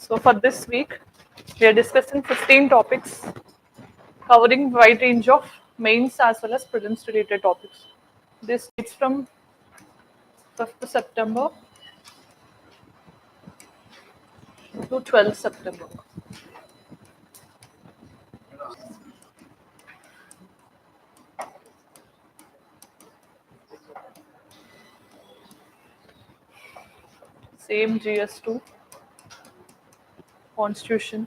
So for this week, we are discussing 15 topics covering wide range of mains as well as prelims related topics. This dates from 5th September to 12th September. Same GS2, Constitution,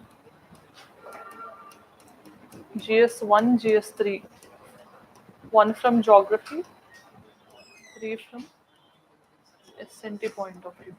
GS1, GS3, one from Geography, three from SNT point of view.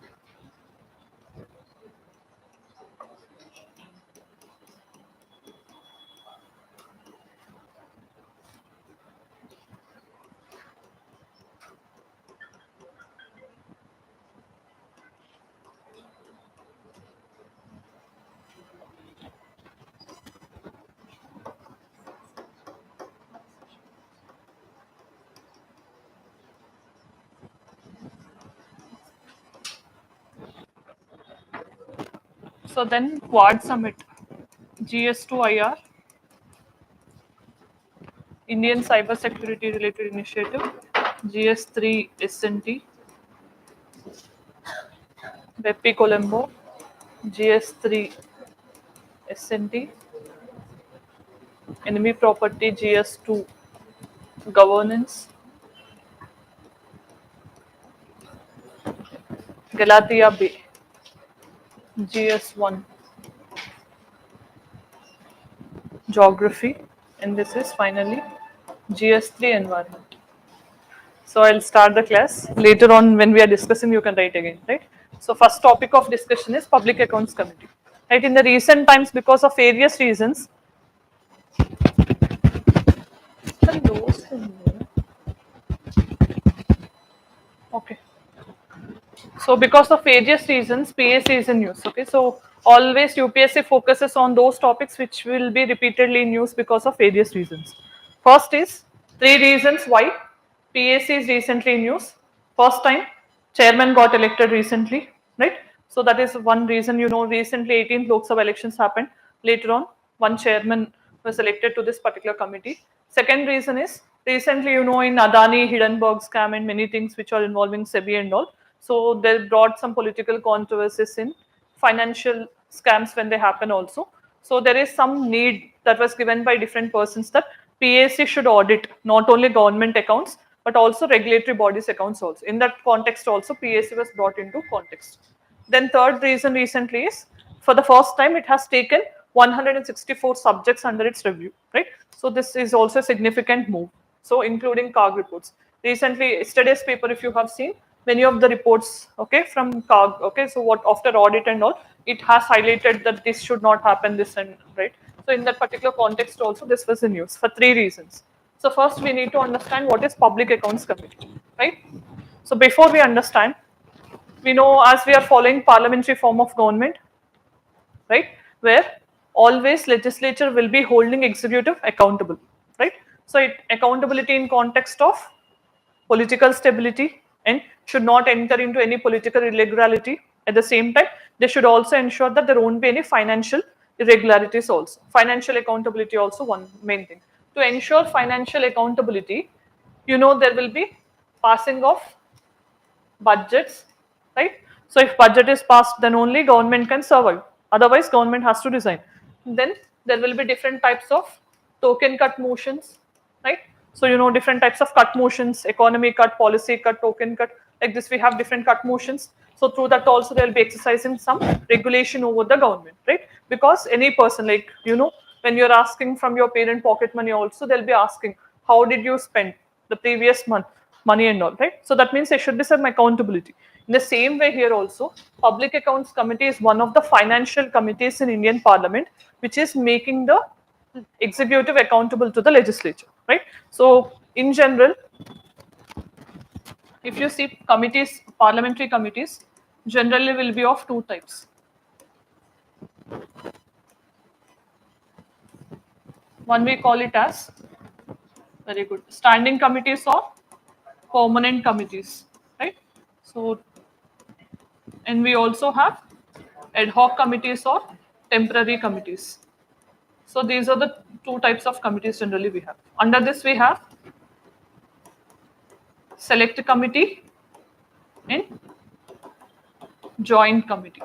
So then Quad Summit, GS2 IR, Indian Cyber Security Related Initiative, GS3 SNT, Bepi Colombo, GS3 SNT, Enemy Property GS2 Governance, Galatia Bay GS1 Geography, and this is finally GS3 Environment. So I'll start the class. Later on, when we are discussing, you can write again, right? So first topic of discussion is Public Accounts Committee. Right, in the recent times, because of various reasons, hello, okay. So because of various reasons, PSC is in news. Okay, so always UPSC focuses on those topics which will be repeatedly in news because of various reasons. First is three reasons why PSC is recently in news. First time, chairman got elected recently, right? So that is one reason. Recently 18th Lok Sabha elections happened. Later on, one chairman was elected to this particular committee. Second reason is recently, in Adani, Hindenburg scam and many things which are involving SEBI and all. So they brought some political controversies in financial scams when they happen also. So there is some need that was given by different persons that PAC should audit not only government accounts but also regulatory bodies accounts also. In that context also PAC was brought into context. Then third reason recently is for the first time it has taken 164 subjects under its review, right? So this is also a significant move. So including CARG reports. Recently, yesterday's paper, if you have seen, many of the reports, okay, from CARG, okay, so what after audit and all, it has highlighted that this should not happen, this and right. So in that particular context also, this was in news for three reasons. So first, we need to understand what is Public Accounts Committee, right? So before we understand, we know as we are following parliamentary form of government, right, where always legislature will be holding executive accountable, right? So accountability in context of political stability and should not enter into any political irregularity. At the same time, they should also ensure that there won't be any financial irregularities also. Financial accountability also one main thing. To ensure financial accountability, there will be passing of budgets, right? So if budget is passed, then only government can survive. Otherwise, government has to resign. Then there will be different types of token cut motions, right? So different types of cut motions, economy cut, policy cut, token cut. Like this, we have different cut motions. So through that also they will be exercising some regulation over the government, right? Because any person, like when you're asking from your parent pocket money, also they'll be asking how did you spend the previous month money and all, right? So that means there should be some accountability. In the same way here also, Public Accounts Committee is one of the financial committees in Indian Parliament, which is making the executive accountable to the legislature, right? So in general, if you see committees, parliamentary committees, generally will be of two types. One we call it as, very good, standing committees or permanent committees, right? So, and we also have ad hoc committees or temporary committees. So these are the two types of committees generally we have. Under this we have select committee and joint committee.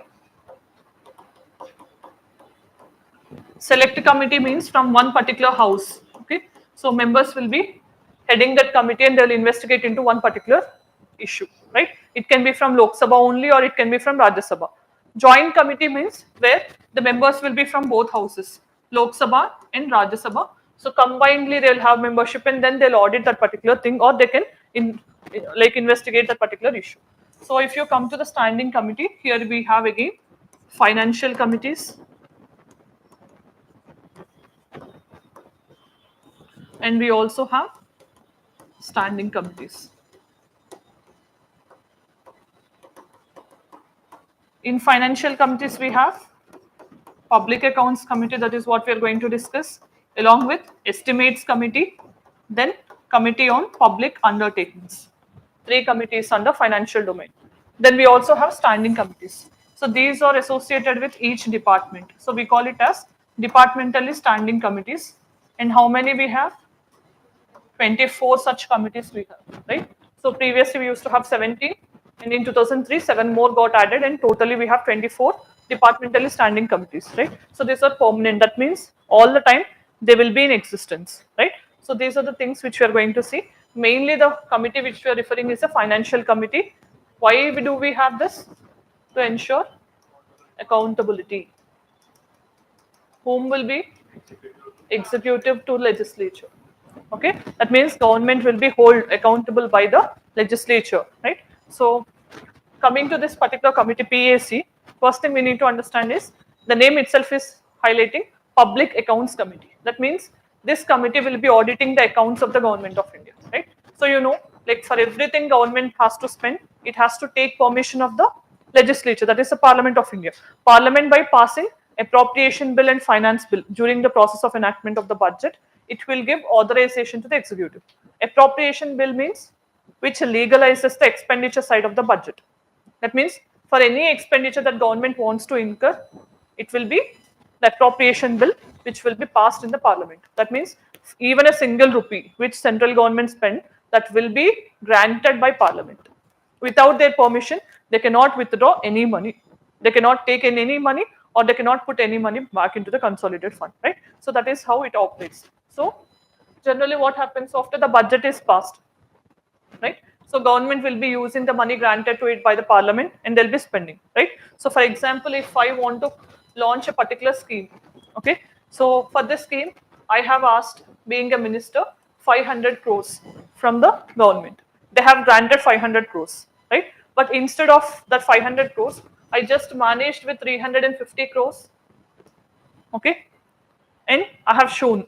Select committee means from one particular house. Okay, so members will be heading that committee and they'll investigate into one particular issue, right? It can be from Lok Sabha only or it can be from Rajya Sabha. Joint committee means where the members will be from both houses, Lok Sabha and Rajya Sabha. So combinedly they'll have membership and then they'll audit that particular thing or they can investigate that particular issue. So if you come to the standing committee, here we have again financial committees, and we also have standing committees. In financial committees, we have public accounts committee, that is what we are going to discuss, along with estimates committee, then committee on public undertakings. 3 committees under financial domain. Then we also have standing committees. So these are associated with each department. So we call it as departmentally standing committees. And how many we have? 24 such committees we have, right? So previously we used to have 17 and in 2003 7 more got added and totally we have 24 departmentally standing committees, right? So these are permanent, that means all the time they will be in existence, right? So these are the things which we are going to see. Mainly the committee which we are referring is a financial committee. Why do we have this? To ensure accountability. Whom will be? Executive to legislature. Okay, that means government will be held accountable by the legislature, right? So coming to this particular committee, PAC, first thing we need to understand is the name itself is highlighting Public Accounts Committee. That means this committee will be auditing the accounts of the government of India, right? So you know, like for everything government has to spend, it has to take permission of the legislature, that is the Parliament of India. Parliament, by passing appropriation bill and finance bill during the process of enactment of the budget, it will give authorization to the executive. Appropriation bill means which legalizes the expenditure side of the budget. That means for any expenditure that government wants to incur, it will be the appropriation bill which will be passed in the parliament. That means even a single rupee which central government spend, that will be granted by parliament. Without their permission, they cannot withdraw any money. They cannot take in any money or they cannot put any money back into the consolidated fund, right? So that is how it operates. So generally what happens after the budget is passed, right? So government will be using the money granted to it by the parliament and they'll be spending, right? So for example, if I want to launch a particular scheme, okay, so for this scheme, I have asked, being a minister, 500 crores from the government. They have granted 500 crores, right? But instead of that 500 crores, I just managed with 350 crores, okay? And I have shown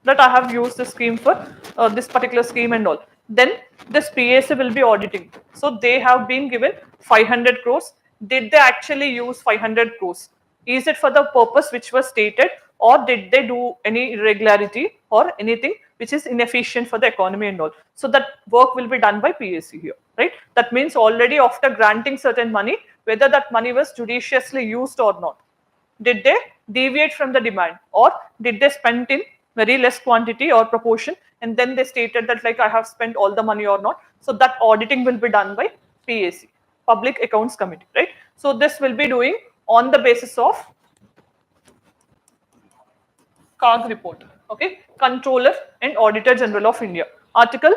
that I have used the scheme for this particular scheme and all. Then this PAC will be auditing. So they have been given 500 crores. Did they actually use 500 crores? Is it for the purpose which was stated, or did they do any irregularity or anything which is inefficient for the economy and all? So that work will be done by PAC here, right? That means already after granting certain money, whether that money was judiciously used or not. Did they deviate from the demand, or did they spend in very less quantity or proportion and then they stated that like I have spent all the money or not? So that auditing will be done by PAC, Public Accounts Committee, right? So this will be doing on the basis of CAG report, okay, Controller and Auditor General of India, Article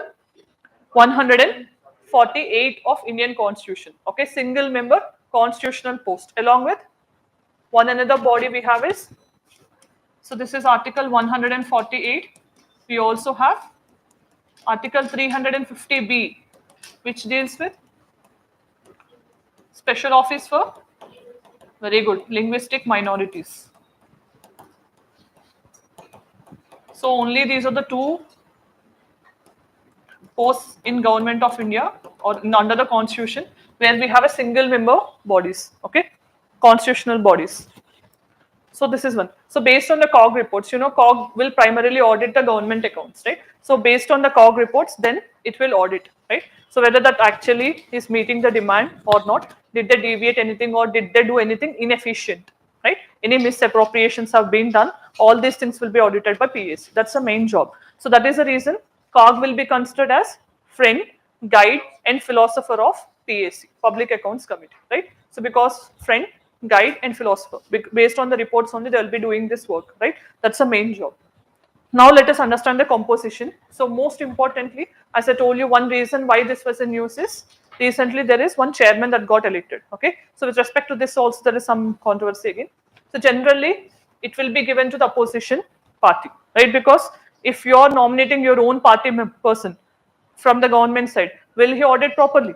148 of Indian Constitution, okay, single member constitutional post. Along with one another body we have is, so this is Article 148. We also have Article 350B, which deals with Special Office for, very good, linguistic minorities. So only these are the 2 posts in Government of India or under the Constitution where we have a single member bodies, okay, constitutional bodies. So this is one. So based on the COG reports, COG will primarily audit the government accounts, right? So based on the COG reports, then it will audit, right? So whether that actually is meeting the demand or not, did they deviate anything or did they do anything inefficient, right? Any misappropriations have been done, all these things will be audited by PAC. That's the main job. So that is the reason COG will be considered as friend, guide and philosopher of PAC, Public Accounts Committee, right? So because friend, guide and philosopher, based on the reports only they will be doing this work, right? That's the main job. Now let us understand the composition. So most importantly, as I told you, one reason why this was in news is recently there is one chairman that got elected. Okay, so with respect to this also there is some controversy again. So generally it will be given to the opposition party, right? Because if you are nominating your own party person from the government side, will he audit properly?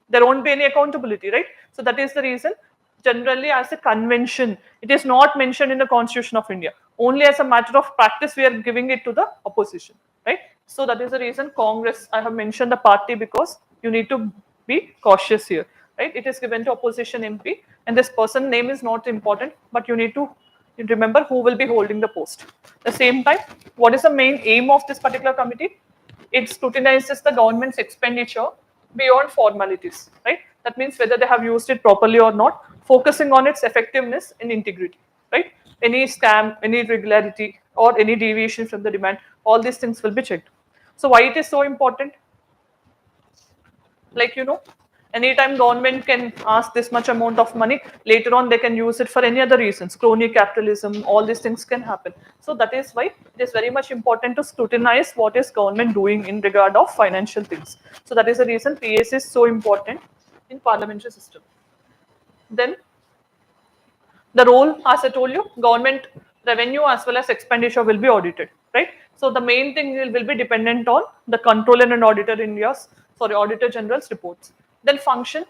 There won't be any accountability, right? So that is the reason. Generally, as a convention, it is not mentioned in the Constitution of India. Only as a matter of practice, we are giving it to the opposition, right? So that is the reason Congress, I have mentioned the party because you need to be cautious here, right? It is given to opposition MP and this person name is not important, but you need to remember who will be holding the post. At the same time, what is the main aim of this particular committee? It scrutinizes the government's expenditure beyond formalities, right? That means whether they have used it properly or not, focusing on its effectiveness and integrity, right? Any scam, any irregularity, or any deviation from the demand, all these things will be checked. So why it is so important? Like, anytime government can ask this much amount of money, later on they can use it for any other reasons, crony capitalism, all these things can happen. So that is why it is very much important to scrutinize what is government doing in regard of financial things. So that is the reason PAC is so important in parliamentary system. Then the role, as I told you, government revenue as well as expenditure will be audited, right? So the main thing will be dependent on the controller and auditor general's reports. Then function,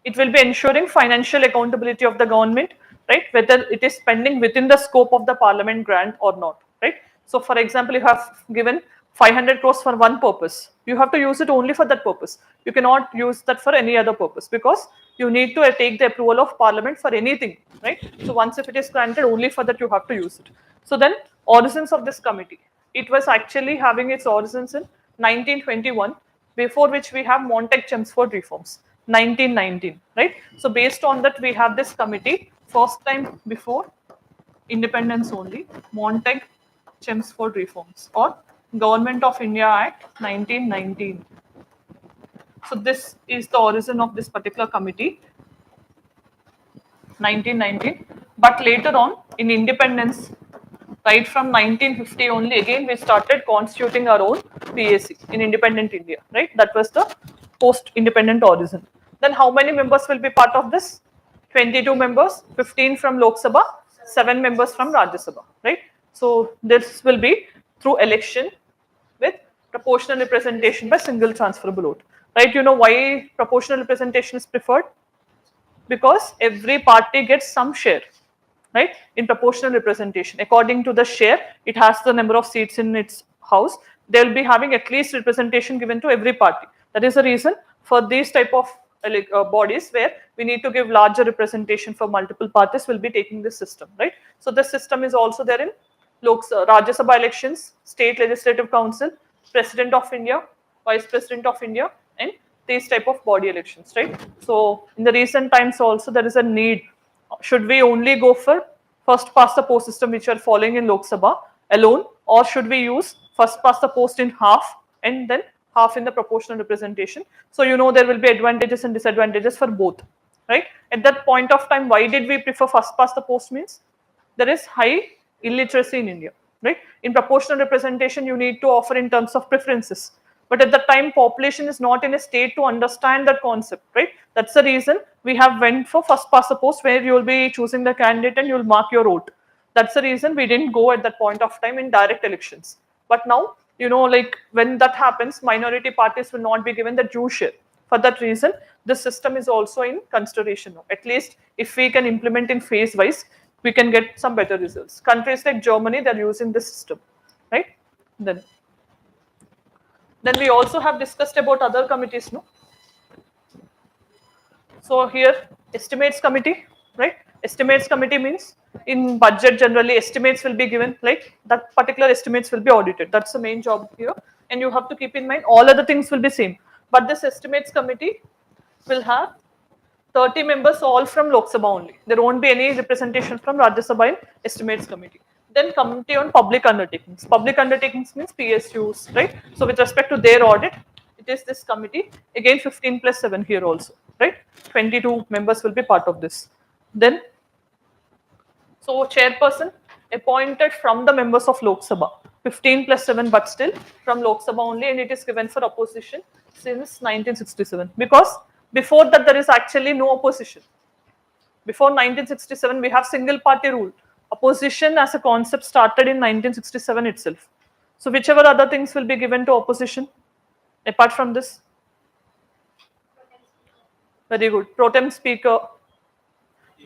it will be ensuring financial accountability of the government, right? Whether it is spending within the scope of the parliament grant or not, right? So for example, you have given 500 crores for one purpose. You have to use it only for that purpose. You cannot use that for any other purpose because you need to take the approval of parliament for anything, right? So once if it is granted, only for that you have to use it. So then origins of this committee. It was actually having its origins in 1921, before which we have Montague-Chelmsford reforms. 1919, right? So based on that, we have this committee, first time before independence only, Montague-Chelmsford reforms or Government of India Act 1919. So this is the origin of this particular committee, 1919. But later on, in independence, right from 1950 only, again we started constituting our own PAC in independent India, right? That was the post-independent origin. Then how many members will be part of this? 22 members, 15 from Lok Sabha, 7 members from Rajya Sabha, right? So this will be through election with proportional representation by single transferable vote, right? You know why proportional representation is preferred? Because every party gets some share, right, in proportional representation. According to the share, it has the number of seats in its house. They will be having at least representation given to every party. That is the reason for these type of bodies where we need to give larger representation for multiple parties will be taking this system, right? So this system is also there in Rajya Sabha elections, State Legislative Council, President of India, Vice President of India, and these type of body elections, right? So in the recent times also there is a need. Should we only go for first past the post system which are following in Lok Sabha alone, or should we use first past the post in half and then half in the proportional representation? So there will be advantages and disadvantages for both, right? At that point of time, why did we prefer first past the post? Means there is high illiteracy in India, right? In proportional representation, you need to offer in terms of preferences. But at the time, population is not in a state to understand that concept, right? That's the reason we have went for first past the post, where you will be choosing the candidate and you will mark your vote. That's the reason we didn't go at that point of time in direct elections. But now, like when that happens, minority parties will not be given the due share. For that reason, this system is also in consideration now. At least if we can implement in phase wise, we can get some better results. Countries like Germany, they're using this system, right? Then we also have discussed about other committees, no? So here, estimates committee, right? Estimates committee means In budget, generally estimates will be given, like that particular estimates will be audited. That's the main job here. And you have to keep in mind all other things will be same. But this estimates committee will have 30 members all from Lok Sabha only. There won't be any representation from Rajya Sabha in estimates committee. Then committee on public undertakings. Public undertakings means PSUs, right? So with respect to their audit, it is this committee. Again 15 plus 7 here also, right? 22 members will be part of this. Then, so chairperson appointed from the members of Lok Sabha. 15 plus 7 but still from Lok Sabha only, and it is given for opposition since 1967. Because before that there is actually no opposition. Before 1967 we have single party rule. Opposition as a concept started in 1967 itself. So whichever other things will be given to opposition apart from this? Very good. Pro tem speaker.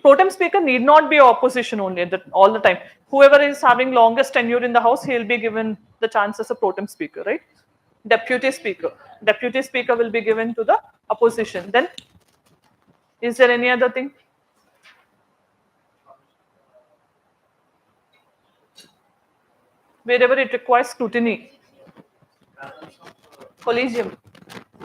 Pro tem speaker need not be opposition only all the time. Whoever is having longest tenure in the house, he will be given the chance as a pro tem speaker, right? Deputy speaker. Deputy speaker will be given to the opposition. Then, is there any other thing? Wherever it requires scrutiny. Collegium.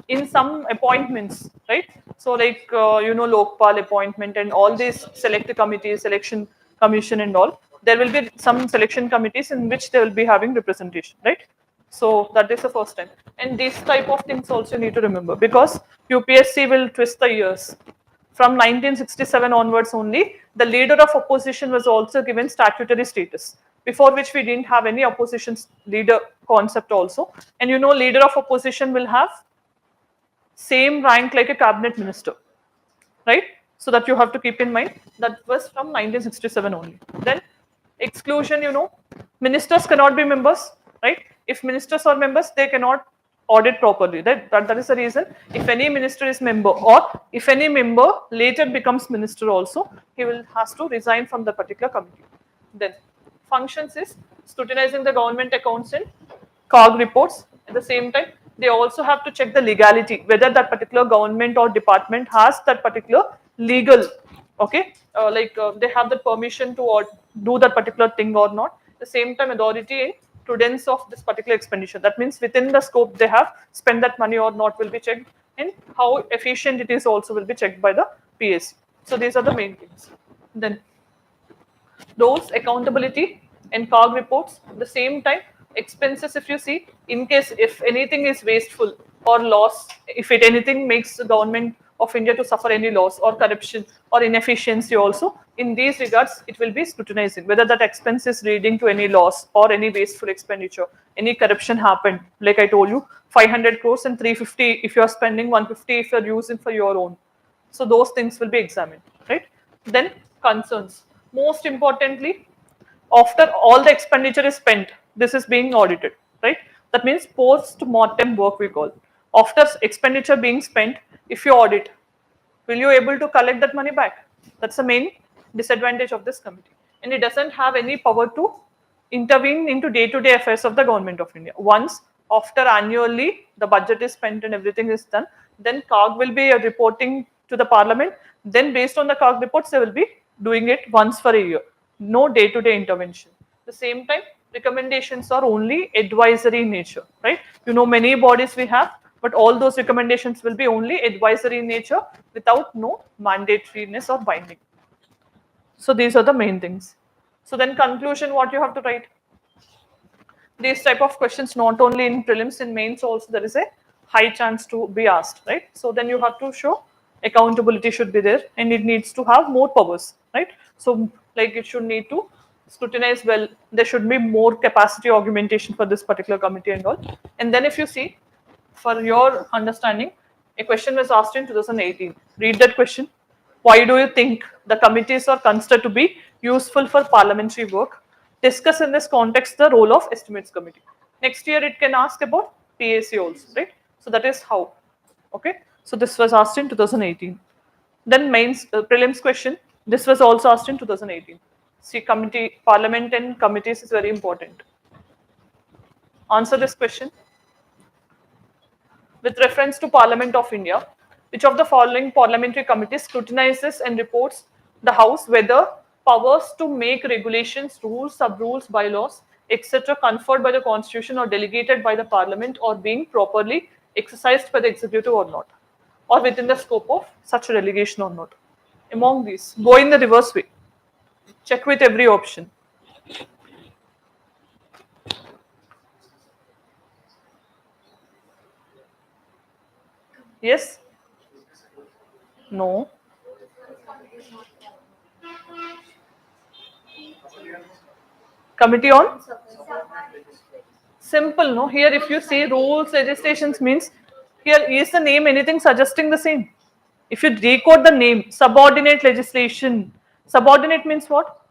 In some appointments, right? So like, Lokpal appointment and all these select committees, selection commission and all, there will be some selection committees in which they will be having representation, right? So that is the first time. And these type of things also you need to remember, because UPSC will twist the years. From 1967 onwards only, the leader of opposition was also given statutory status, before which we didn't have any opposition leader concept also. And leader of opposition will have same rank like a cabinet minister, right? So that you have to keep in mind. That was from 1967 only. Then exclusion, ministers cannot be members, right? If ministers are members, they cannot audit properly. That is the reason. If any minister is member, or if any member later becomes minister also, he has to resign from the particular committee. Then functions is scrutinizing the government accounts and COG reports. At the same time, they also have to check the legality, whether that particular government or department has that particular legal, okay, they have the permission to do that particular thing or not. At the same time, authority in prudence of this particular expenditure. That means within the scope they have spent that money or not will be checked, and how efficient it is also will be checked by the PSC. So these are the main things. Then those accountability and COG reports. At the same time, expenses, if you see, in case if anything is wasteful or loss, if anything makes the government of India to suffer any loss or corruption or inefficiency also, in these regards, it will be scrutinizing whether that expense is leading to any loss or any wasteful expenditure, any corruption happened. Like I told you, 500 crores and 350 if you are spending, 150 if you are using for your own. So those things will be examined, right? Then concerns. Most importantly, after all the expenditure is spent, this is being audited, right? That means post-mortem work we call. After expenditure being spent, if you audit, will you able to collect that money back? That's the main disadvantage of this committee. And it doesn't have any power to intervene into day-to-day affairs of the government of India. Once after annually the budget is spent and everything is done, then COG will be reporting to the parliament. Then based on the COG reports, they will be doing it once for a year. No day-to-day intervention. At the same time, recommendations are only advisory in nature, right? Many bodies we have, but all those recommendations will be only advisory in nature without no mandatoriness or binding. So these are the main things. So then conclusion, what you have to write? These type of questions not only in prelims, in mains also there is a high chance to be asked, right? So then you have to show accountability should be there, and it needs to have more powers, right? So like it should need to scrutinize well, there should be more capacity augmentation for this particular committee and all. And then if you see, for your understanding, a question was asked in 2018. Read that question. Why do you think the committees are considered to be useful for parliamentary work? Discuss in this context the role of estimates committee. Next year it can ask about PAC also, right? So that is how. Okay. So this was asked in 2018. Then mains prelims question. This was also asked in 2018. See, committee, parliament and committees is very important. Answer this question. With reference to Parliament of India, which of the following parliamentary committees scrutinizes and reports the House whether powers to make regulations, rules, sub-rules, bylaws, etc. conferred by the constitution or delegated by the parliament or being properly exercised by the executive or not, or within the scope of such a delegation or not. Among these, go in the reverse way. Check with every option. Yes? No? Committee on? Simple, no? Here, if you say rules, legislations means, here is the name anything suggesting the same? If you decode the name, subordinate legislation, subordinate means what?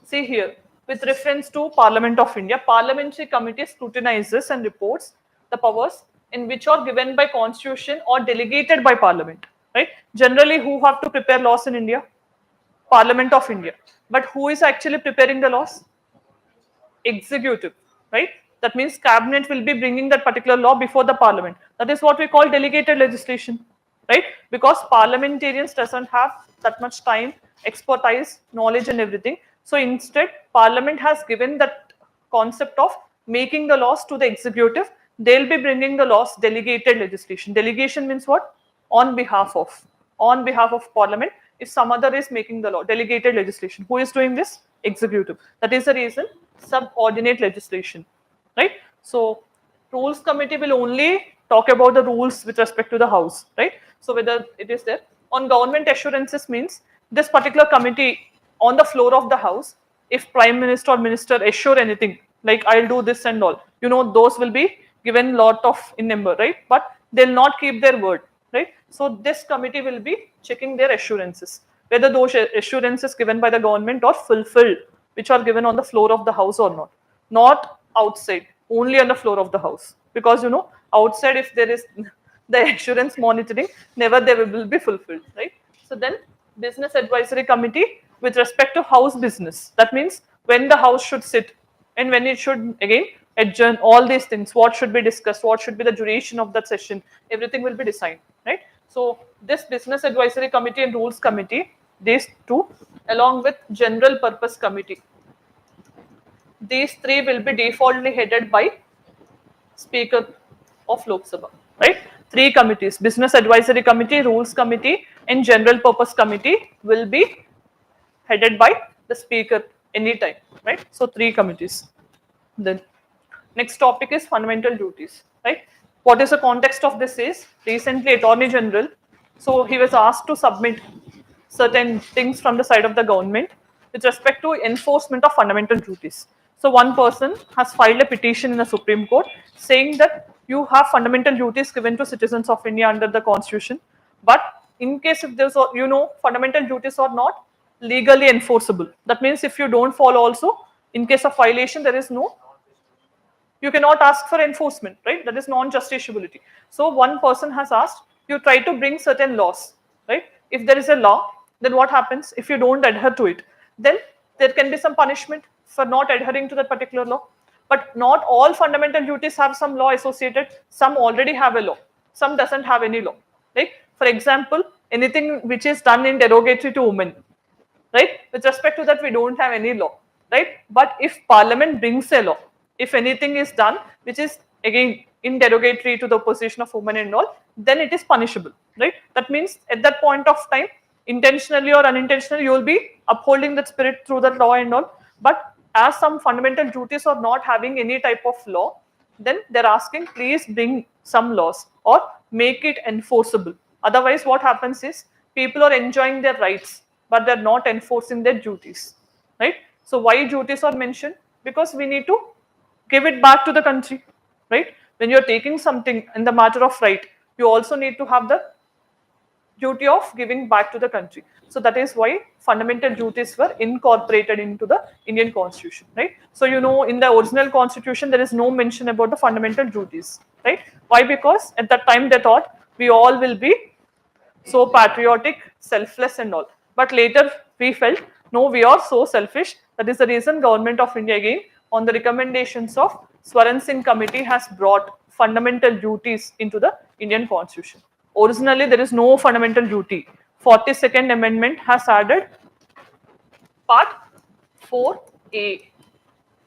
See here, with reference to Parliament of India, Parliamentary Committee scrutinizes and reports the powers in which are given by Constitution or delegated by Parliament. Right? Generally, who have to prepare laws in India? Parliament of India. But who is actually preparing the laws? Executive, right? That means cabinet will be bringing that particular law before the parliament. That is what we call delegated legislation, right? Because parliamentarians doesn't have that much time, expertise, knowledge and everything. So instead, parliament has given that concept of making the laws to the executive. They'll be bringing the laws, delegated legislation. Delegation means what? On behalf of parliament. If some other is making the law, delegated legislation. Who is doing this? Executive. That is the reason subordinate legislation, right? So rules committee will only talk about the rules with respect to the house, right? So whether it is there on government assurances means this particular committee on the floor of the house, if prime minister or minister assure anything like I'll do this and all, those will be given lot of in number, right? But they'll not keep their word, right? So this committee will be checking their assurances, whether those assurances given by the government are fulfilled, which are given on the floor of the house or not outside, only on the floor of the house. Because outside, if there is the assurance monitoring, never they will be fulfilled, right? So then business advisory committee with respect to house business, that means when the house should sit and when it should again adjourn, all these things, what should be discussed, what should be the duration of that session, everything will be decided, right? So this business advisory committee and rules committee, these two, along with general purpose committee, these three will be defaultly headed by Speaker of Lok Sabha, right? Three committees, business advisory committee, rules committee and general purpose committee will be headed by the speaker anytime, right? So three committees. Then next topic is fundamental duties, right? What is the context of this is recently Attorney General, so he was asked to submit certain things from the side of the government with respect to enforcement of fundamental duties. So one person has filed a petition in the Supreme Court saying that you have fundamental duties given to citizens of India under the Constitution, but in case if there's fundamental duties are not legally enforceable. That means if you don't follow also, in case of violation, there is no, you cannot ask for enforcement, right? That is non-justiciability. So one person has asked, you try to bring certain laws, right? If there is a law, then what happens if you don't adhere to it? Then there can be some punishment for not adhering to that particular law. But not all fundamental duties have some law associated. Some already have a law. Some doesn't have any law. Like, for example, anything which is done in derogatory to women, right? With respect to that, we don't have any law, right? But if Parliament brings a law, if anything is done which is again in derogatory to the position of women and all, then it is punishable, right? That means at that point of time, intentionally or unintentionally, you will be upholding that spirit through the law and all. But as some fundamental duties are not having any type of law, then they're asking, please bring some laws or make it enforceable. Otherwise, what happens is people are enjoying their rights, but they're not enforcing their duties, right? So why duties are mentioned? Because we need to give it back to the country, right? When you're taking something in the matter of right, you also need to have the duty of giving back to the country. So that is why fundamental duties were incorporated into the Indian Constitution, right? So in the original Constitution, there is no mention about the fundamental duties, right? Why? Because at that time they thought we all will be so patriotic, selfless and all. But later we felt, no, we are so selfish. That is the reason Government of India again, on the recommendations of Swaran Singh Committee, has brought fundamental duties into the Indian Constitution. Originally, there is no fundamental duty. 42nd Amendment has added Part 4A.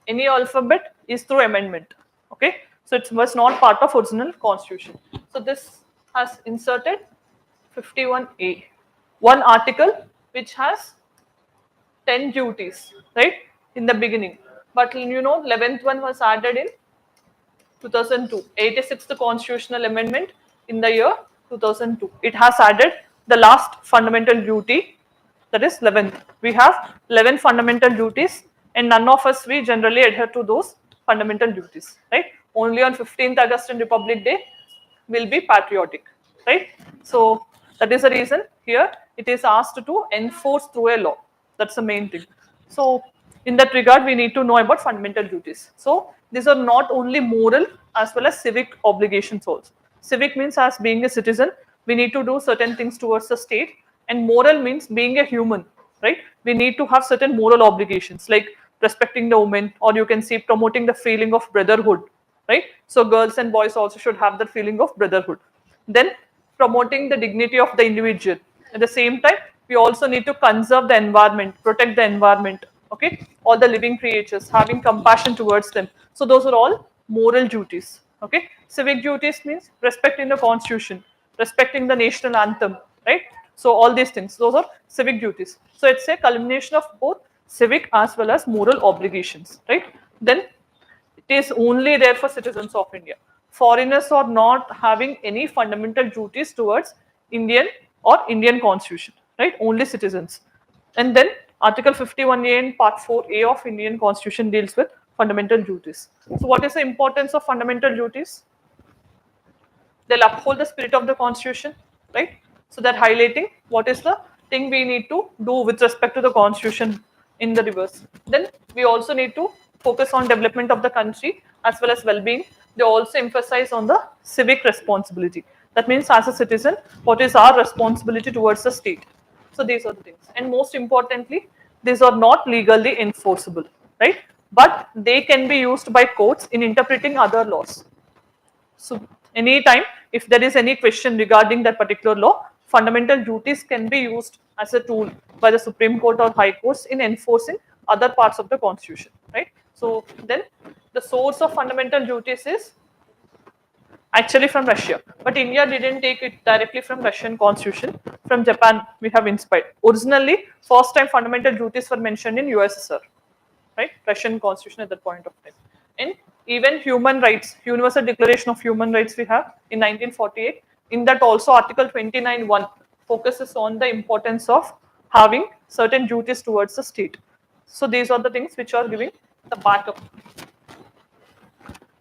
Any alphabet is through amendment. Okay, so it was not part of original constitution. So this has inserted 51A, one article which has 10 duties, right, in the beginning. But 11th one was added in 2002, 86th constitutional amendment in the year 2002. It has added the last fundamental duty, that is 11th. We have 11 fundamental duties, and none of us we generally adhere to those fundamental duties, right? Only on 15th August and Republic Day will be patriotic, right? So that is the reason here it is asked to enforce through a law. That's the main thing. So in that regard, we need to know about fundamental duties. So these are not only moral as well as civic obligations also. Civic means as being a citizen, we need to do certain things towards the state, and moral means being a human, right? We need to have certain moral obligations like respecting the woman, or you can see promoting the feeling of brotherhood, right? So girls and boys also should have that feeling of brotherhood. Then promoting the dignity of the individual. At the same time, we also need to conserve the environment, protect the environment, okay? All the living creatures, having compassion towards them. So those are all moral duties, okay? Civic duties means respecting the constitution, respecting the national anthem, right? So all these things, those are civic duties. So it's a culmination of both civic as well as moral obligations, right? Then it is only there for citizens of India. Foreigners are not having any fundamental duties towards Indian or Indian constitution, right? Only citizens. And then Article 51A and Part 4A of Indian constitution deals with fundamental duties. So what is the importance of fundamental duties? They'll uphold the spirit of the constitution, right? So they're highlighting what is the thing we need to do with respect to the constitution in the reverse. Then we also need to focus on development of the country as well as well-being. They also emphasize on the civic responsibility. That means as a citizen, what is our responsibility towards the state? So these are the things. And most importantly, these are not legally enforceable, right? But they can be used by courts in interpreting other laws. So anytime if there is any question regarding that particular law, fundamental duties can be used as a tool by the Supreme Court or High Courts in enforcing other parts of the Constitution, right? So then the source of fundamental duties is actually from Russia, but India didn't take it directly from Russian Constitution. From Japan, we have inspired. Originally, first time fundamental duties were mentioned in USSR, right? Russian Constitution at that point of time. And even human rights, Universal Declaration of Human Rights we have in 1948. In that also Article 29(1) focuses on the importance of having certain duties towards the state. So these are the things which are giving the backup.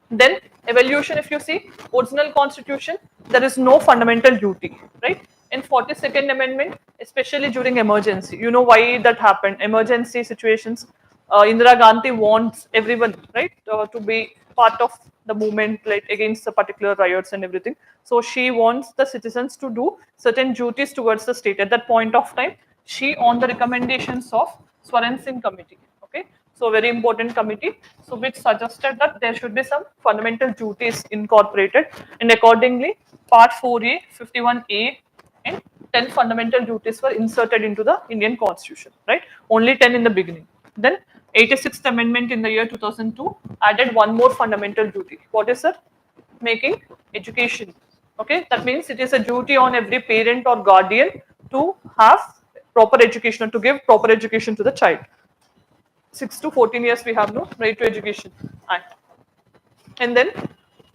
Then evolution, if you see, original constitution, there is no fundamental duty, right? In 42nd Amendment, especially during emergency, you know why that happened. Emergency situations, Indira Gandhi wants everyone, right, to be part of the movement, like against the particular riots and everything. So she wants the citizens to do certain duties towards the state. At that point of time, she, on the recommendations of Swaran Singh Committee, okay, so very important committee, so which suggested that there should be some fundamental duties incorporated, and accordingly Part 4A, 51A and 10 fundamental duties were inserted into the Indian Constitution, right? Only 10 in the beginning. Then 86th Amendment in the year 2002 added one more fundamental duty. What is it? Making education. Okay, that means it is a duty on every parent or guardian to have proper education, to give proper education to the child. 6 to 14 years we have no right to education act. And then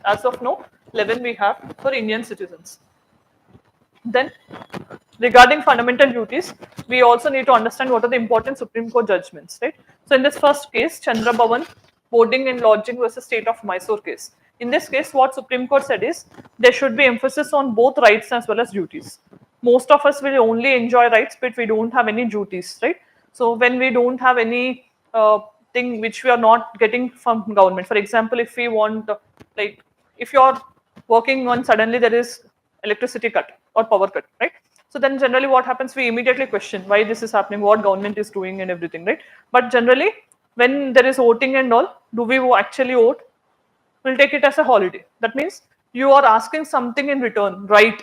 as of now 11 we have for Indian citizens. Then regarding fundamental duties, we also need to understand what are the important Supreme Court judgments, right? So in this first case, Chandra Bhavan boarding and lodging versus State of Mysore case. In this case, what Supreme Court said is there should be emphasis on both rights as well as duties. Most of us will only enjoy rights, but we don't have any duties, right? So when we don't have any thing which we are not getting from government, for example, if we want, like, if you're working on, suddenly there is electricity cut or power cut, right? So then generally what happens, we immediately question why this is happening, what government is doing and everything, right? But generally when there is voting and all, do we actually vote? We'll take it as a holiday. That means you are asking something in return, right?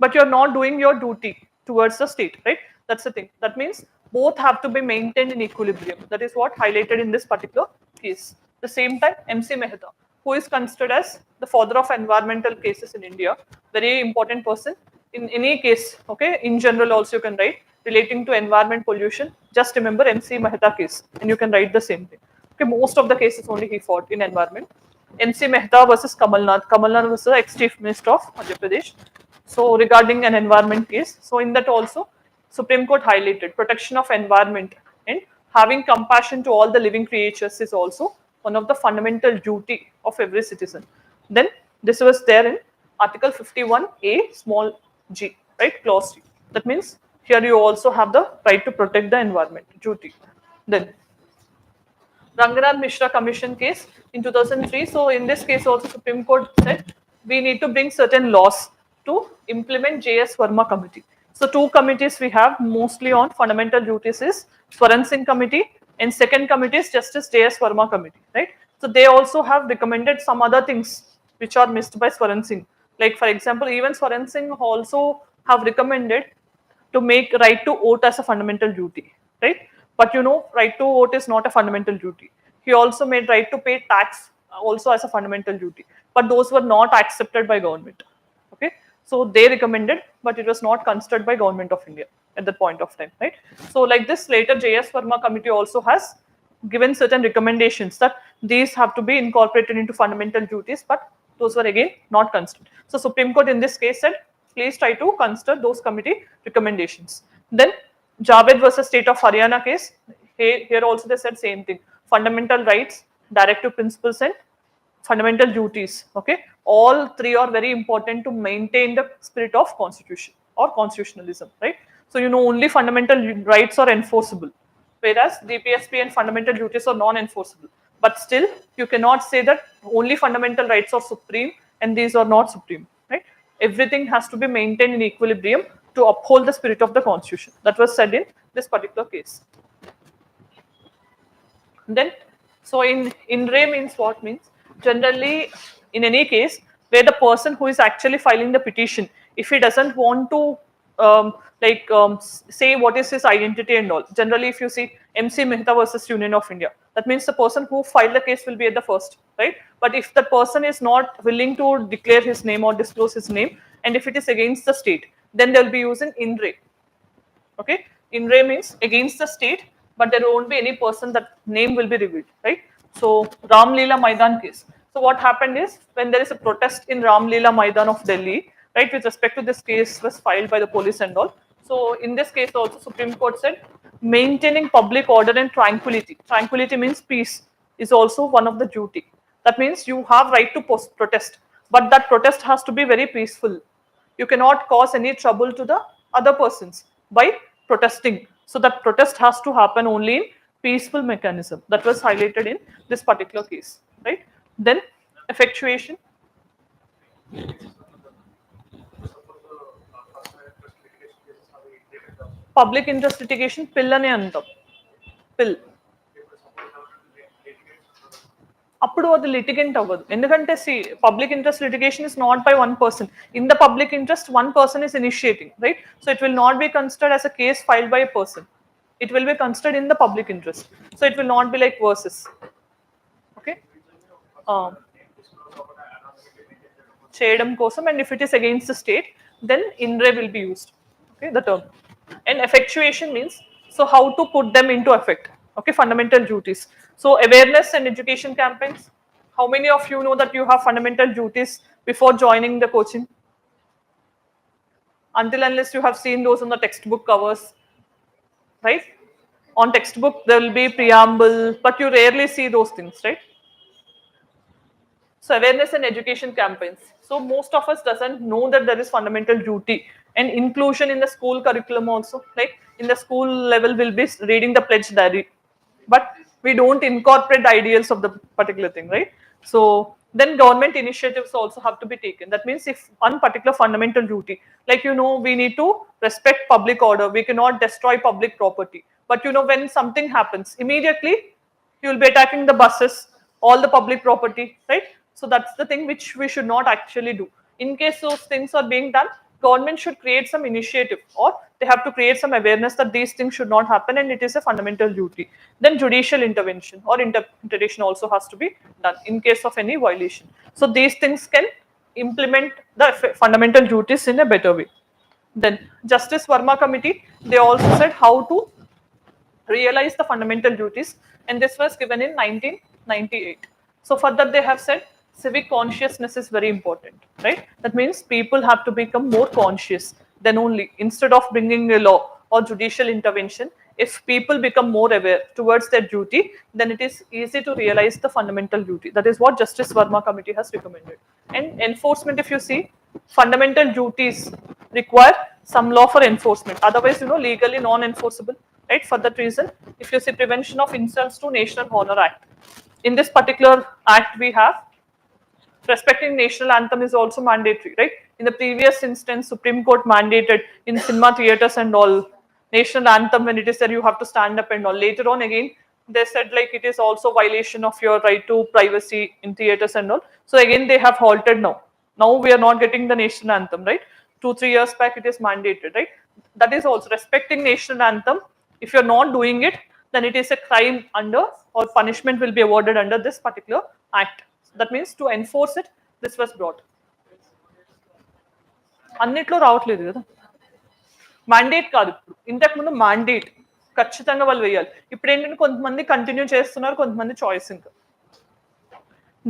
But you're not doing your duty. towards the state, right? That's the thing. That means both have to be maintained in equilibrium. That is what highlighted in this particular case. The same time, MC Mehta, who is considered as the father of environmental cases in India, very important person. In any case, okay, in general also you can write relating to environment pollution, just remember MC Mehta case and you can write the same thing. Okay, most of the cases only he fought in environment. MC Mehta versus Kamal Nath. Kamal Nath was the ex-chief minister of Madhya Pradesh. So regarding an environment case, so in that also Supreme Court highlighted protection of environment and having compassion to all the living creatures is also one of the fundamental duty of every citizen. Then this was there in Article 51A small g, right, clause G. That means here you also have the right to protect the environment duty. Then Ranganath Mishra Commission case in 2003. So in this case also Supreme Court said we need to bring certain laws to implement JS Verma committee. So two committees we have mostly on fundamental duties is Swaran Singh committee and second committee is Justice JS Verma committee, right? So they also have recommended some other things which are missed by Swaran Singh. Like for example, even Swaran Singh also have recommended to make right to vote as a fundamental duty, right? But you know, right to vote is not a fundamental duty. He also made right to pay tax also as a fundamental duty, but those were not accepted by government. Okay, so they recommended, but it was not considered by government of India at that point of time, right? So like this, later JS Verma committee also has given certain recommendations that these have to be incorporated into fundamental duties, but those were again not considered. So Supreme Court in this case said, please try to consider those committee recommendations. Then Javed versus State of Haryana case, here also they said same thing. Fundamental rights, directive principles and fundamental duties. Okay, all three are very important to maintain the spirit of constitution or constitutionalism, right? So you know only fundamental rights are enforceable, whereas DPSP and fundamental duties are non-enforceable. But still, you cannot say that only fundamental rights are supreme and these are not supreme, right? Everything has to be maintained in equilibrium to uphold the spirit of the constitution. That was said in this particular case. Then, so in re means what means? Generally, in any case, where the person who is actually filing the petition, if he doesn't want to say what is his identity and all. Generally, if you see MC Mehta versus Union of India, that means the person who filed the case will be at the first, right? But if the person is not willing to declare his name or disclose his name, and if it is against the state, then they'll be using in re. Okay, in re means against the state, but there won't be any person that name will be revealed, right? So Ram Leela Maidan case. So what happened is when there is a protest in Ram Leela Maidan of Delhi, right, with respect to this case was filed by the police and all. So in this case also Supreme Court said maintaining public order and tranquility. Tranquility means peace is also one of the duty. That means you have right to protest, but that protest has to be very peaceful. You cannot cause any trouble to the other persons by protesting. So that protest has to happen only in peaceful mechanism. That was highlighted in this particular case, right? Then effectuation. Public interest litigation పిల్లని అంటాం పిల్ అప్పుడు అది litigant అవ్వదు ఎందుకంటే see public interest litigation is not by one person in the public interest one person is initiating right so it will not be considered as a case filed by a person it will be considered in the public interest, so it will not be like versus. Okay, చేయడం కోసం, and if it is against the state then in re will be used. Okay, the term. And effectuation means so how to put them into effect. Okay, fundamental duties. So awareness and education campaigns. How many of you know that you have fundamental duties before joining the coaching? Until unless you have seen those on the textbook covers, right? On textbook there will be preamble, but you rarely see those things, right? So awareness and education campaigns. So most of us doesn't know that there is fundamental duty and inclusion in the school curriculum also. Like in the school level, we'll be reading the pledge diary, but we don't incorporate the ideals of the particular thing, right? So then government initiatives also have to be taken. That means if one particular fundamental duty, like you know, we need to respect public order. We cannot destroy public property. But you know, when something happens, immediately you will be attacking the buses, all the public property, right? So that's the thing which we should not actually do. In case those things are being done, government should create some initiative, or they have to create some awareness that these things should not happen and it is a fundamental duty. Then judicial intervention or interpretation also has to be done in case of any violation. So these things can implement the fundamental duties in a better way. Then Justice Verma committee, they also said how to realize the fundamental duties, and this was given in 1998. So for that they have said civic consciousness is very important, right? That means people have to become more conscious. Then only, instead of bringing a law or judicial intervention, if people become more aware towards their duty, then it is easy to realize the fundamental duty. That is what Justice Verma committee has recommended. And enforcement, if you see, fundamental duties require some law for enforcement, otherwise legally non-enforceable, right? For that reason, if you see Prevention of Insults to National Honor Act, in this particular act we have respecting national anthem is also mandatory, right? In the previous instance, Supreme Court mandated in cinema theaters and all, national anthem when it is there you have to stand up and all. Later on again, they said like it is also violation of your right to privacy in theaters and all. So again they have halted now. Now we are not getting the national anthem, right? 2-3 years back it is mandated, right? That is also respecting national anthem. If you're not doing it, then it is a crime under, or punishment will be awarded under this particular act. That means to enforce it, this was brought. అన్నిట్లో రావట్లేదు కదా, mandate కాదు. ఇప్పుడు ఇంతకు ముందు mandate ఖచ్చితంగా వాళ్ళు వేయాలి. ఇప్పుడు ఏంటంటే కొంతమంది కంటిన్యూ చేస్తున్నారు, కొంతమంది చాయిస్. ఇంకా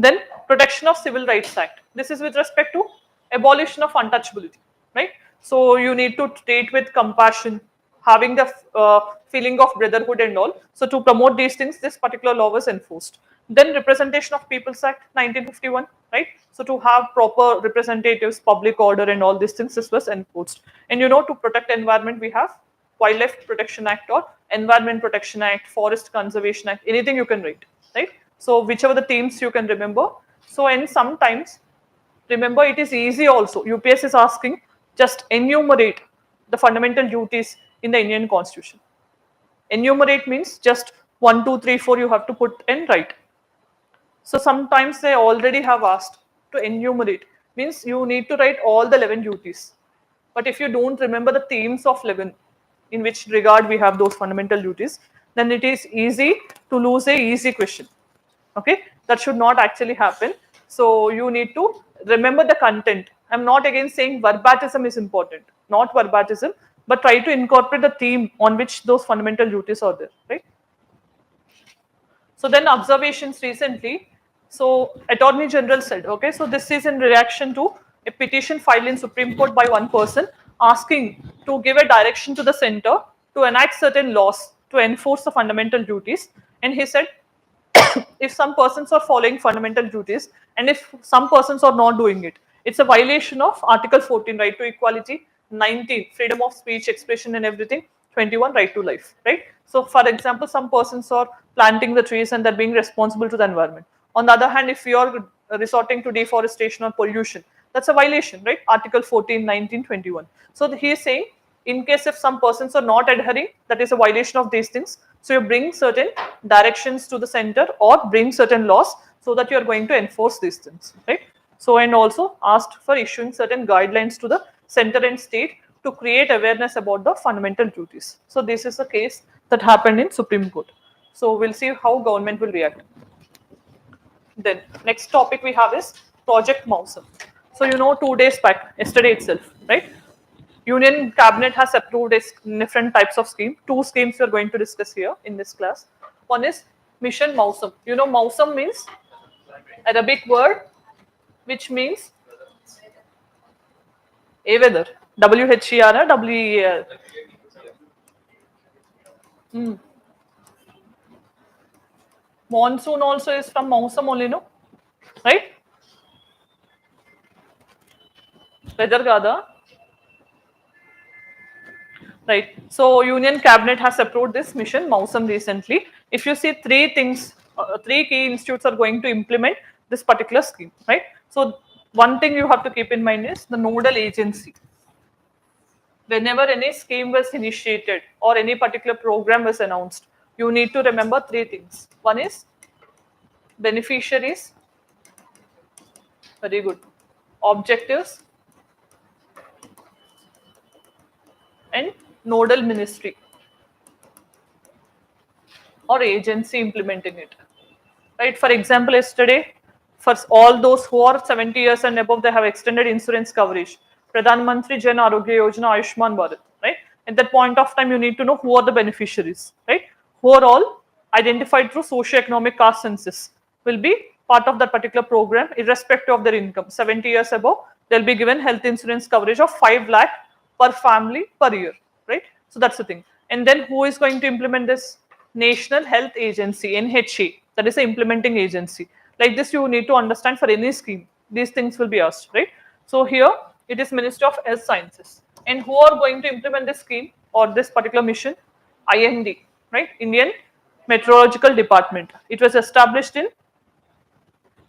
then Protection of Civil Rights Act, this is with respect to abolition of untouchability, right? So you need to treat with compassion, having the feeling of brotherhood and all. So to promote these things, this particular law was enforced. Then Representation of People's Act 1951, right? So to have proper representatives, public order and all these things, this was enforced. And to protect environment, we have Wildlife Protection Act or Environment Protection Act, Forest Conservation Act, anything you can write, right? So whichever the themes you can remember. So and sometimes remember it is easy also. UPS is asking just enumerate the fundamental duties in the Indian Constitution. Enumerate means just 1, 2, 3, 4 you have to put and write. So sometimes they already have asked to enumerate, means you need to write all the 11 duties. But if you don't remember the themes of 11, in which regard we have those fundamental duties, then it is easy to lose a easy question. Okay, that should not actually happen. So you need to remember the content. I'm not again saying verbatism is important, not verbatism, but try to incorporate the theme on which those fundamental duties are there, right? So then observations recently. So Attorney General said, okay, so this is in reaction to a petition filed in Supreme Court by one person asking to give a direction to the center to enact certain laws to enforce the fundamental duties. And he said, if some persons are following fundamental duties and if some persons are not doing it, it's a violation of Article 14, right to equality, 19, freedom of speech, expression and everything, 21, right to life, right? So for example, some persons are planting the trees and they're being responsible to the environment. On the other hand, if you are resorting to deforestation or pollution, that's a violation, right? Article 14, 19, 21. So he is saying, in case if some persons are not adhering, that is a violation of these things. So you bring certain directions to the center or bring certain laws so that you are going to enforce these things, right? So and also asked for issuing certain guidelines to the center and state to create awareness about the fundamental duties. So this is a case that happened in Supreme Court. So we'll see how government will react. Then next topic we have is Project Mausam. So 2 days back, yesterday itself, right? Union Cabinet has approved different types of scheme. 2 schemes we are going to discuss here in this class. One is Mission Mausam. Mausam means Arabic word which means a weather. WHER or WER. Monsoon also is from Mausam only, no? Right? Weather gada. Right. So Union Cabinet has approved this Mission Mausam recently. If you see 3 things, 3 key institutes are going to implement this particular scheme, right? So one thing you have to keep in mind is the nodal agency. Whenever any scheme was initiated or any particular program was announced, you need to remember 3 things. One is beneficiaries, very good, objectives, and nodal ministry or agency implementing it. Right? For example, yesterday, for all those who are 70 years and above, they have extended insurance coverage. Pradhan Mantri Jan Arogya Yojana Ayushman Bharat. Right? At that point of time, you need to know who are the beneficiaries. Right? Who are all identified through socio-economic caste census will be part of that particular program, irrespective of their income. 70 years above, they'll be given health insurance coverage of 5 lakh per family per year. Right? So that's the thing. And then who is going to implement this? National Health Agency, NHA, that is the implementing agency. Like this, you need to understand for any scheme. These things will be asked, right? So here it is Ministry of Health Sciences. And who are going to implement this scheme or this particular mission? IMD, right? Indian Meteorological Department. It was established in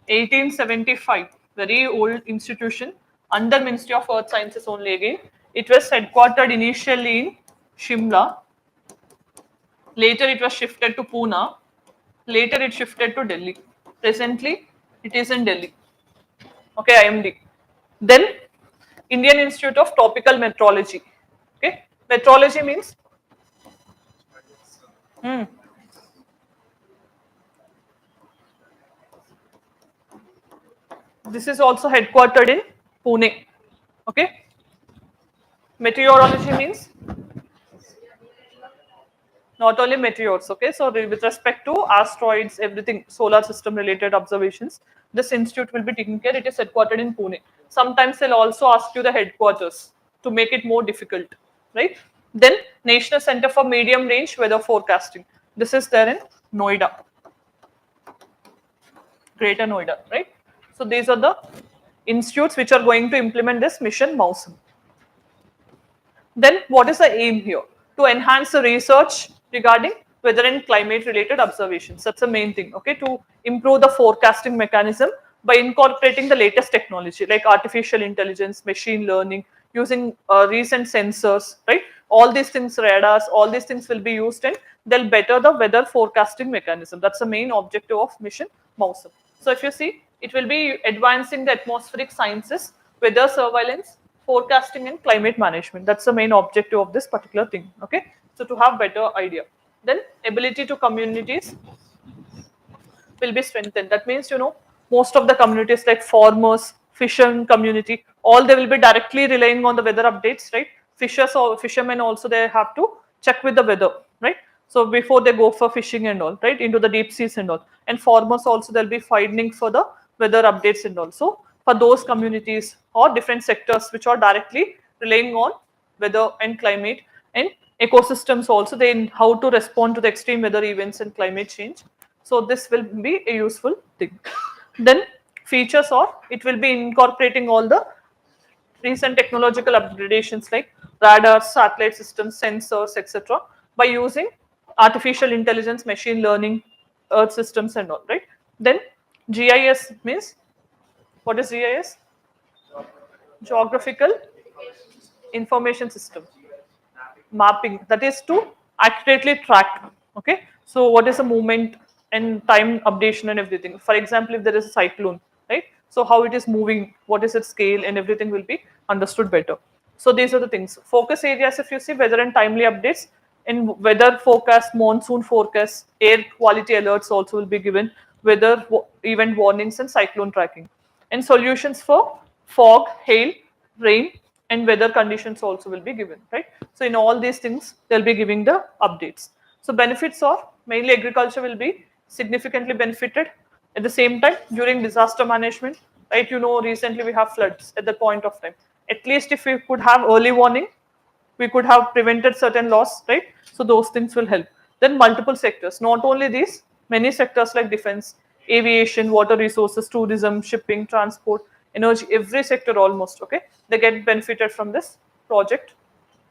1875, very old institution under Ministry of Earth Sciences only again. It was headquartered initially in Shimla. Later it was shifted to Pune. Later it shifted to Delhi. Presently it is in Delhi. Okay, IMD. Then Indian Institute of Tropical Meteorology. Okay, meteorology means this is also headquartered in Pune. Okay, meteorology means not only meteors. Okay, so with respect to asteroids, everything, solar system related observations, this institute will be taking care. It is headquartered in Pune. Sometimes they'll also ask you the headquarters to make it more difficult, right? Then National Center for Medium Range Weather Forecasting. This is there in Noida, Greater Noida, right? So these are the institutes which are going to implement this mission Mausam. Then what is the aim here? To enhance the research regarding weather and climate related observations. That's the main thing, okay? To improve the forecasting mechanism by incorporating the latest technology like artificial intelligence, machine learning, using recent sensors, right? All these things, radars, all these things will be used and they'll better the weather forecasting mechanism. That's the main objective of mission Mausam. So if you see, it will be advancing the atmospheric sciences, weather surveillance, forecasting and climate management. That's the main objective of this particular thing. Okay, so to have better idea, then ability to communities will be strengthened. That means, you know, most of the communities like farmers, fishermen community, all they will be directly relying on the weather updates, right? Fishers or fishermen also, they have to check with the weather, right? So before they go for fishing and all, right, into the deep seas and all. And farmers also, they'll be finding for the weather updates and also for those communities or different sectors which are directly relying on weather and climate and ecosystems also, they how to respond to the extreme weather events and climate change. So this will be a useful thing. Then features, or it will be incorporating all the recent technological upgradations like radar, satellite systems, sensors, etc. by using artificial intelligence, machine learning, earth systems and all, right? Then GIS means, what is GIS? Geographical Information System. Mapping, that is to accurately track, okay? So what is the movement and time updation and everything. For example, if there is a cyclone, right? So how it is moving, what is its scale, and everything will be understood better. So these are the things. Focus areas, if you see, weather and timely updates in weather forecast, monsoon forecast, air quality alerts also will be given, weather event warnings and cyclone tracking, and solutions for fog, hail, rain, and weather conditions also will be given, right? So in all these things, they'll be giving the updates. So benefits are mainly agriculture will be significantly benefited. At the same time, during disaster management, right? You know, recently we have floods at the point of time. At least if we could have early warning, we could have prevented certain loss, right? So those things will help. Then multiple sectors, not only these, many sectors like defense, aviation, water resources, tourism, shipping, transport, energy, every sector almost, okay, they get benefited from this project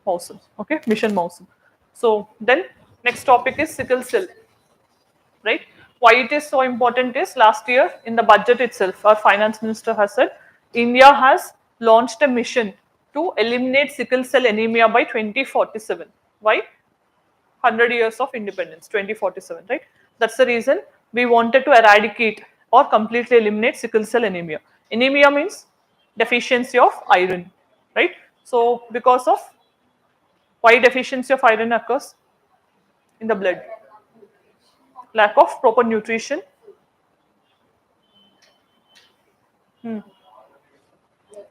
Mausam, okay, mission Mausam. So then next topic is sickle cell, right? Why it is so important is, last year in the budget itself, our finance minister has said India has launched a mission to eliminate sickle cell anemia by 2047. Why? 100 years of independence, 2047, right? That's the reason we wanted to eradicate or completely eliminate sickle cell anemia. Anemia means deficiency of iron, right? So because of Why deficiency of iron occurs in the blood? Lack of proper nutrition.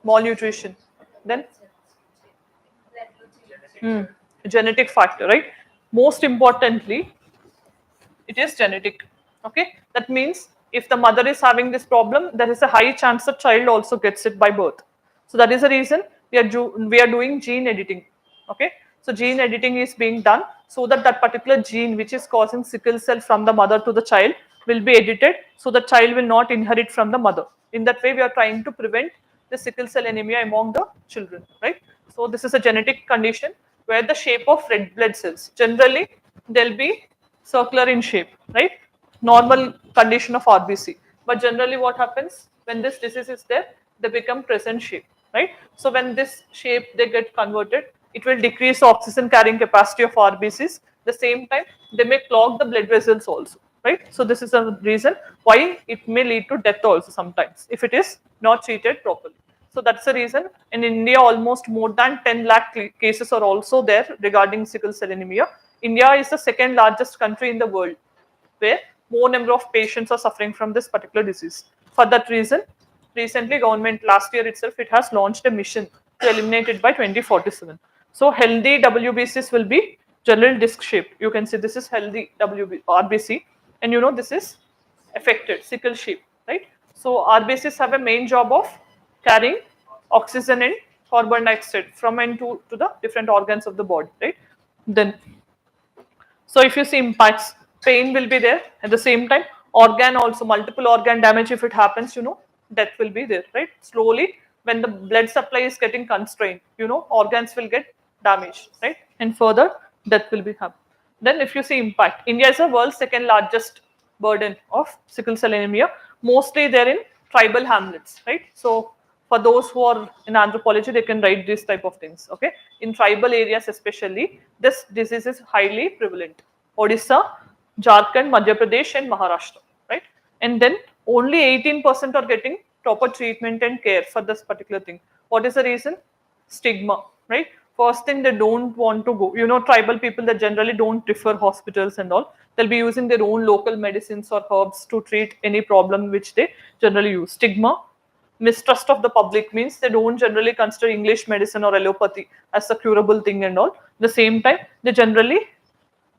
Malnutrition. Then genetic factor, right? Most importantly, it is genetic. Okay, that means if the mother is having this problem, there is a high chance the child also gets it by birth. So that is the reason we are doing gene editing. Okay, so gene editing is being done so that that particular gene which is causing sickle cell from the mother to the child will be edited, so the child will not inherit from the mother. In that way, we are trying to prevent the sickle cell anemia among the children, right? So this is a genetic condition where the shape of red blood cells generally they'll be circular in shape, right? Normal condition of RBC. But generally what happens when this disease is there, they become crescent shape, right? So when this shape they get converted, it will decrease oxygen carrying capacity of RBCs. The same time, they may clog the blood vessels also, right? So this is a reason why it may lead to death also sometimes if it is not treated properly. So that's the reason in India almost more than 10 lakh cases are also there regarding sickle cell anemia. India is the second largest country in the world where more number of patients are suffering from this particular disease. For that reason, recently government last year itself it has launched a mission to eliminate it by 2047. So healthy WBCs will be general disc shaped. You can see this is healthy RBC, and you know this is affected sickle shape, right? So RBCs have a main job of carrying oxygen and carbon dioxide from and to the different organs of the body, right? Then so if you see impacts, pain will be there at the same time. Organ also, multiple organ damage if it happens, you know, death will be there, right? Slowly, when the blood supply is getting constrained, you know, organs will get damaged, right? And further, death will be happen. Then if you see impact, India is the world's second largest burden of sickle cell anemia. Mostly they're in tribal hamlets, right? So for those who are in anthropology, they can write this type of things. Okay, in tribal areas especially, this disease is highly prevalent. Odisha, Jharkhand, Madhya Pradesh, and Maharashtra, right? And then only 18% are getting proper treatment and care for this particular thing. What is the reason? Stigma, right? First thing, they don't want to go. You know, tribal people that generally don't prefer hospitals and all. They'll be using their own local medicines or herbs to treat any problem which they generally use. Stigma, mistrust of the public means they don't generally consider English medicine or allopathy as a curable thing and all. At the same time, they generally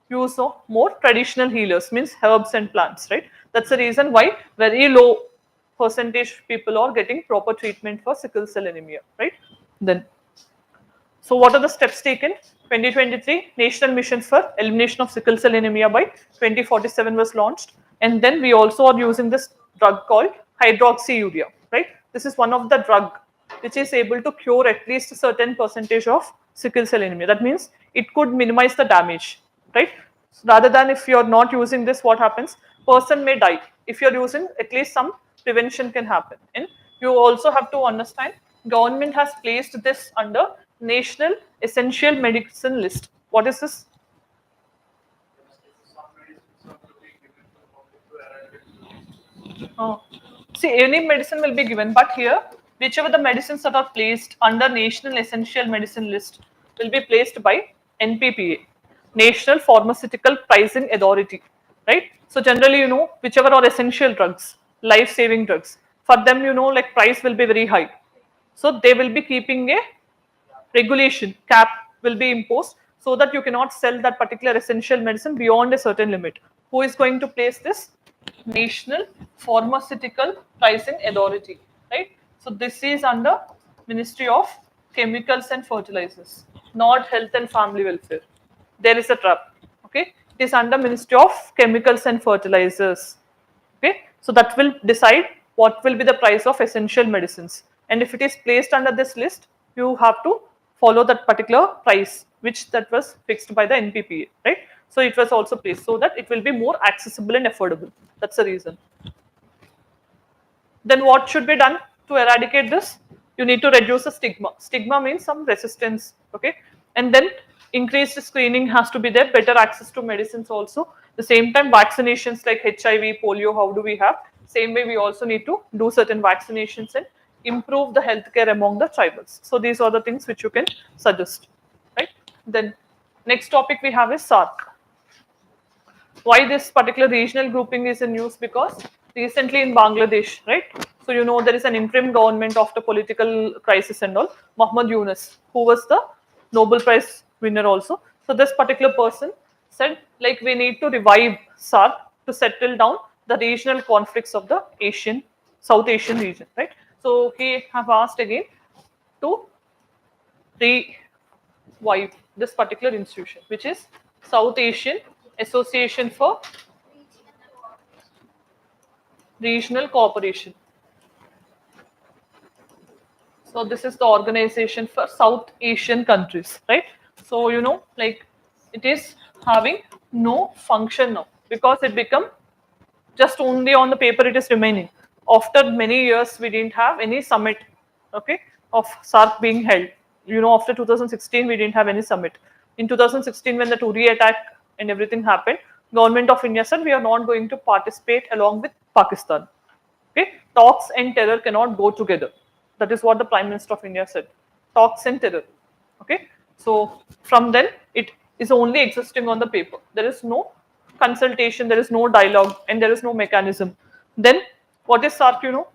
use of more traditional healers means herbs and plants, right? That's the reason why very low percentage people are getting proper treatment for sickle cell anemia, right? Then so what are the steps taken? 2023 National Mission for Elimination of Sickle Cell Anemia by 2047 was launched. And then we also are using this drug called hydroxyurea, right? This is one of the drug which is able to cure at least a certain percentage of sickle cell anemia. That means it could minimize the damage, right? Rather than if you're not using this, what happens? Person may die. If you're using, at least some prevention can happen. And you also have to understand government has placed this under National Essential Medicine List. What is this? Oh. See, any medicine will be given, but here, whichever the medicines that are placed under National Essential Medicine List will be placed by NPPA, National Pharmaceutical Pricing Authority, right? So generally, you know, whichever are essential drugs, life-saving drugs, for them, you know, like price will be very high. So they will be keeping a regulation cap will be imposed so that you cannot sell that particular essential medicine beyond a certain limit. Who is going to place this? National Pharmaceutical Pricing Authority, right? So this is under Ministry of Chemicals and Fertilizers, not Health and Family Welfare. There is a trap. Okay, it is under Ministry of Chemicals and Fertilizers. Okay, so that will decide what will be the price of essential medicines. And if it is placed under this list, you have to follow that particular price which that was fixed by the NPPA, right? So it was also placed so that it will be more accessible and affordable. That's the reason. Then what should be done to eradicate this? You need to reduce the stigma. Stigma means some resistance, okay? And then increased screening has to be there, better access to medicines also. The same time, vaccinations like HIV, polio, how do we have? Same way, we also need to do certain vaccinations and improve the healthcare among the tribals. So these are the things which you can suggest, right? Then Next topic we have is SARC. Why this particular regional grouping is in news? Because recently in Bangladesh, right? So you know there is an interim government after political crisis and all. Muhammad Yunus, who was the Nobel Prize winner also. So this particular person said like we need to revive SARC to settle down the regional conflicts of the South Asian region, right? So he have asked again to revive this particular institution, which is South Asian Association for Regional Cooperation. So this is the organization for South Asian countries, right? So you know, like it is having no function now because it become just only on the paper it is remaining. After many years, we didn't have any summit, okay, of SARC being held. You know, after 2016, we didn't have any summit. In 2016, when the Turi attack and everything happened, government of India said we are not going to participate along with Pakistan. Okay, talks and terror cannot go together. That is what the Prime Minister of India said. Talks and terror. Okay, so from then it is only existing on the paper. There is no consultation, there is no dialogue, and there is no mechanism. Then what is SARC? You know,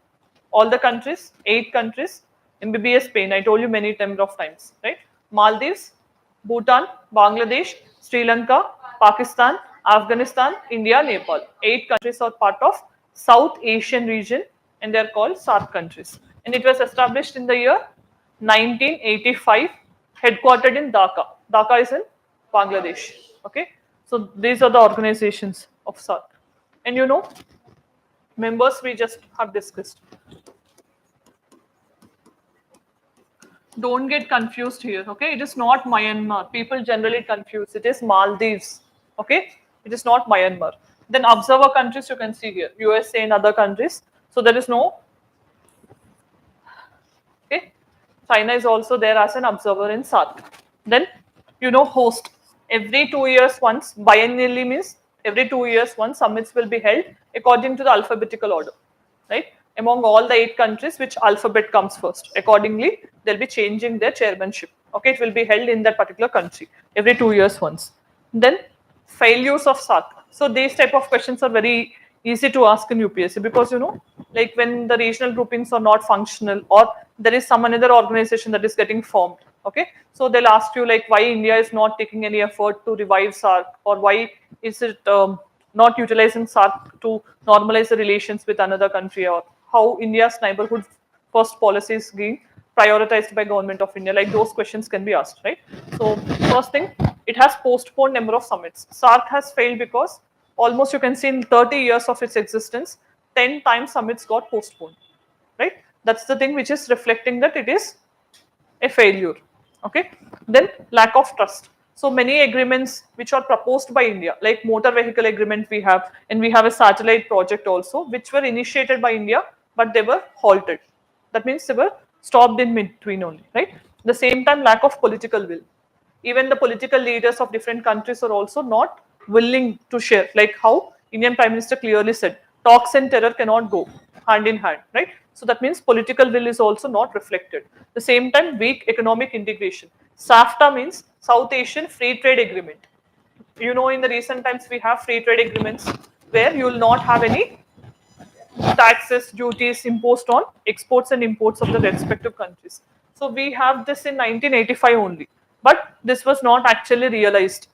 all the countries, 8 countries, MBBS Spain. I told you many number of times, right? Maldives, Bhutan, Bangladesh, Sri Lanka, Pakistan, Afghanistan, India, Nepal. 8 countries are part of South Asian region and they are called SARC countries. And it was established in the year 1985, headquartered in Dhaka. Dhaka is in Bangladesh. Okay, so these are the organizations of SARC. And you know, members we just have discussed. Don't get confused here, okay? It is not Myanmar. People generally confuse. It is Maldives, okay? It is not Myanmar. Then observer countries you can see here, USA and other countries. So there is no, okay? China is also there as an observer in SARC. Then, you know, host. Every 2 years once, biennially means every 2 years once summits will be held according to the alphabetical order, right? Among all the 8 countries, which alphabet comes first. Accordingly, they'll be changing their chairmanship. Okay, it will be held in that particular country every 2 years once. Then failures of SARC. So these type of questions are very easy to ask in UPSC because you know, like when the regional groupings are not functional or there is some another organization that is getting formed. Okay, so they'll ask you like why India is not taking any effort to revive SARC or why is it not utilizing SARC to normalize the relations with another country or how India's neighborhood first policy is being prioritized by government of India. Like those questions can be asked, right? So first thing, it has postponed number of summits. SARC has failed because almost you can see in 30 years of its existence, 10 times summits got postponed, right? That's the thing which is reflecting that it is a failure. Okay, then lack of trust. So many agreements which are proposed by India, like motor vehicle agreement we have, and we have a satellite project also, which were initiated by India, but they were halted. That means they were stopped in between only, right? The same time, lack of political will. Even the political leaders of different countries are also not willing to share, like how Indian Prime Minister clearly said, talks and terror cannot go hand in hand, right? So that means political will is also not reflected. The same time, weak economic integration. SAFTA means South Asian Free Trade Agreement. You know, in the recent times, we have free trade agreements where you will not have any taxes, duties imposed on exports and imports of the respective countries. So we have this in 1985 only, but this was not actually realized.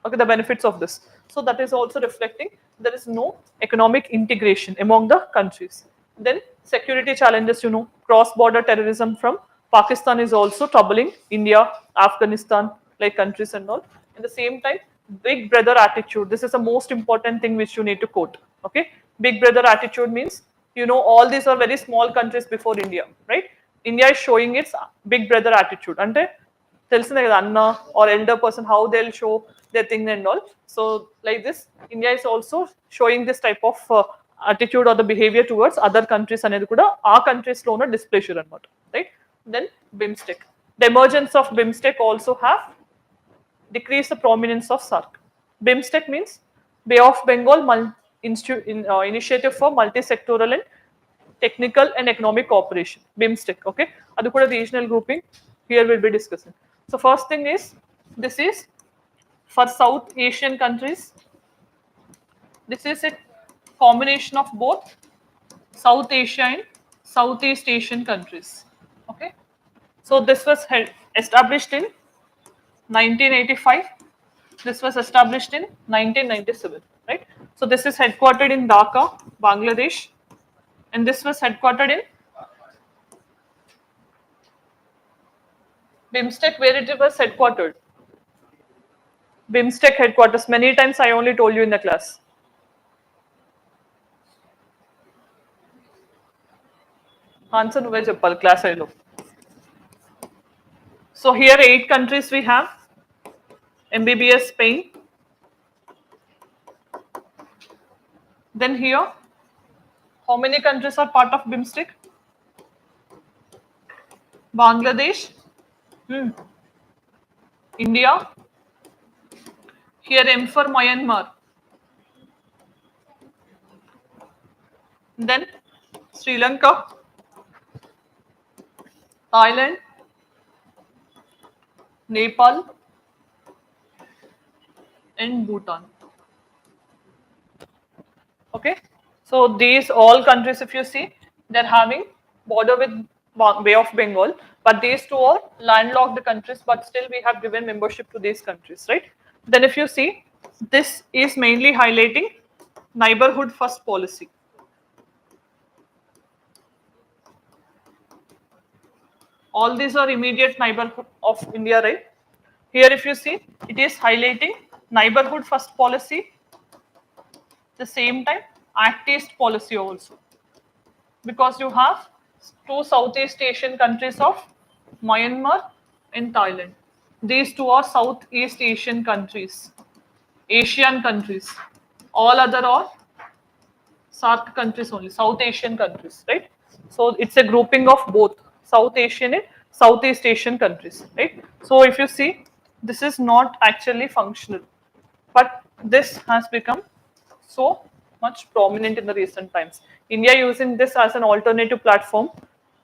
Okay, the benefits of this. So that is also reflecting there is no economic integration among the countries. Then security challenges, you know, cross-border terrorism from Pakistan is also troubling India, Afghanistan, like countries and all. At the same time, big brother attitude. This is the most important thing which you need to quote. Okay, big brother attitude means you know all these are very small countries before India, right? India is showing its big brother attitude. అంటే తెలిసిందే కదా అన్న or elder person how they'll show their thing and all. So like this, India is also showing this type of attitude or the behavior towards other countries అనేది కూడా ఆ countries లో ఉన్న displeasure అన్నమాట, right? Then BIMSTEC. The emergence of BIMSTEC also have decreased the prominence of SARC. BIMSTEC means Bay of Bengal Initiative for Multi-Sectoral and Technical and Economic Cooperation. BIMSTEC, okay? Adu kuda regional grouping. Here we'll be discussing. So first thing is, this is For South Asian countries, this is a combination of both South Asia and Southeast Asian countries. Okay, so this was established in 1985. This was established in 1997, right? So this is headquartered in Dhaka, Bangladesh, and this was headquartered in BIMSTEC, where it was headquartered. BIMSTEC headquarters. Many times I only told you in the class. Answer నువ్వే చెప్పాలి class లో. So here 8 countries we have. MBBS Spain. Then here, how many countries are part of BIMSTEC? Bangladesh, India. Here M for Myanmar. Then Sri Lanka, Thailand, Nepal, and Bhutan. Okay, so these all countries, if you see, they're having border with Bay of Bengal, but these two are landlocked countries, but still we have given membership to these countries, right? Then if you see, this is mainly highlighting neighborhood first policy. All these are immediate neighborhood of India, right? Here if you see, it is highlighting neighborhood first policy, the same time Act East policy also, because you have 2 Southeast Asian countries of Myanmar and Thailand. These 2 are Southeast Asian countries, Asian countries. All other are SAARC countries only, South Asian countries, right? So it's a grouping of both South Asian and Southeast Asian countries, right? So if you see, this is not actually functional, but this has become so much prominent in the recent times. India using this as an alternative platform,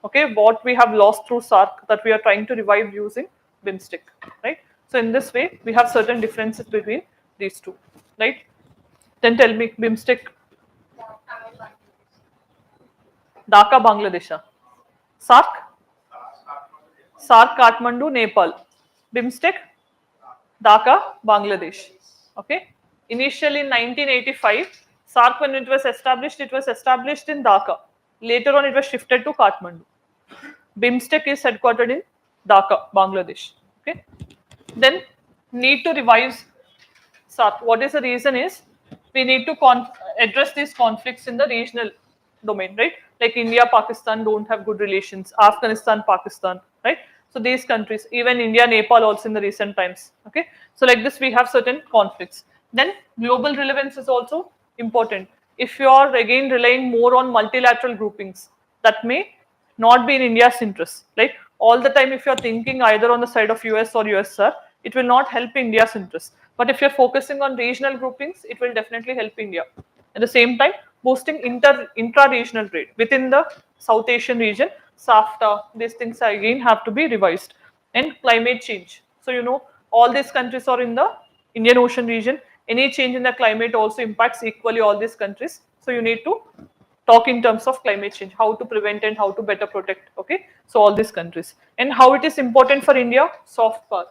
okay, what we have lost through SAARC, that we are trying to revive using BIMSTEC, right? So in this way, we have certain differences between these two, right? Then tell me, BIMSTEC, Dhaka, Bangladesh, SAARC, SAARC, Kathmandu, Nepal, BIMSTEC, Dhaka, Bangladesh. Okay. Initially in 1985, SAARC, when it was established in Dhaka. Later on, it was shifted to Kathmandu. BIMSTEC is headquartered in Dhaka, Bangladesh. Okay. Then need to revise SAARC. What is the reason is, we need to address these conflicts in the regional domain, right? Like India, Pakistan don't have good relations. Afghanistan, Pakistan, right? So these countries, even India, Nepal also in the recent times. Okay. So like this, we have certain conflicts. Then global relevance is also important. If you are again relying more on multilateral groupings, that may not be in India's interest. Like all the time, if you are thinking either on the side of US or USSR, it will not help India's interest. But if you're focusing on regional groupings, it will definitely help India. At the same time, boosting intra-regional trade within the South Asian region, SAFTA, these things again have to be revised. And climate change. So you know, all these countries are in the Indian Ocean region. Any change in the climate also impacts equally all these countries. So you need to talk in terms of climate change, how to prevent and how to better protect. Okay, so all these countries, and how it is important for India. Soft power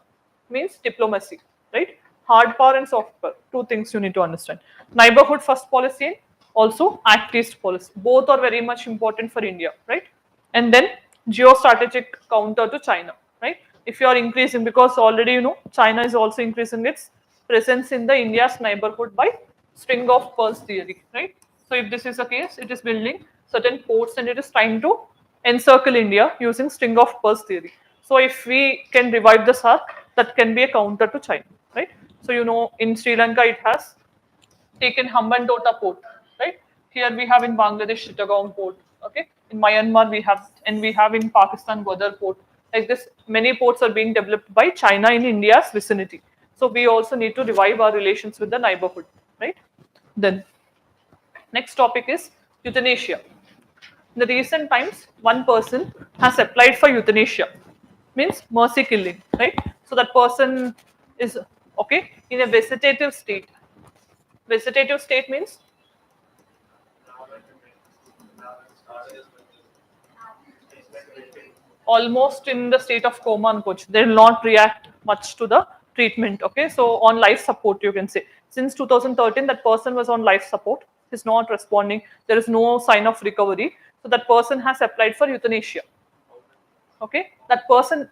means diplomacy, right? Hard power and soft power, 2 things you need to understand. Neighborhood first policy and also Act East policy, both are very much important for India, right? And then geostrategic counter to China, right? If you are increasing, because already you know China is also increasing its presence in the India's neighborhood by string of pearls theory, right? So if this is the case, it is building certain ports and it is trying to encircle India using string of pearls theory. So if we can revive the SAARC, that can be a counter to China, right? So you know, in Sri Lanka it has taken Hambantota port, right? Here we have in Bangladesh Chittagong port, okay? In Myanmar we have, and we have in Pakistan Gwadar port. Like this, many ports are being developed by China in India's vicinity. So we also need to revive our relations with the neighborhood, right? Then next topic is euthanasia. In the recent times, one person has applied for euthanasia, means mercy killing, right? So that person is Okay, in a vegetative state. Vegetative state means almost in the state of coma and coach. They will not react much to the treatment. Okay, so on life support, you can say. Since 2013, that person was on life support. He's not responding. There is no sign of recovery. So that person has applied for euthanasia. Okay, that person,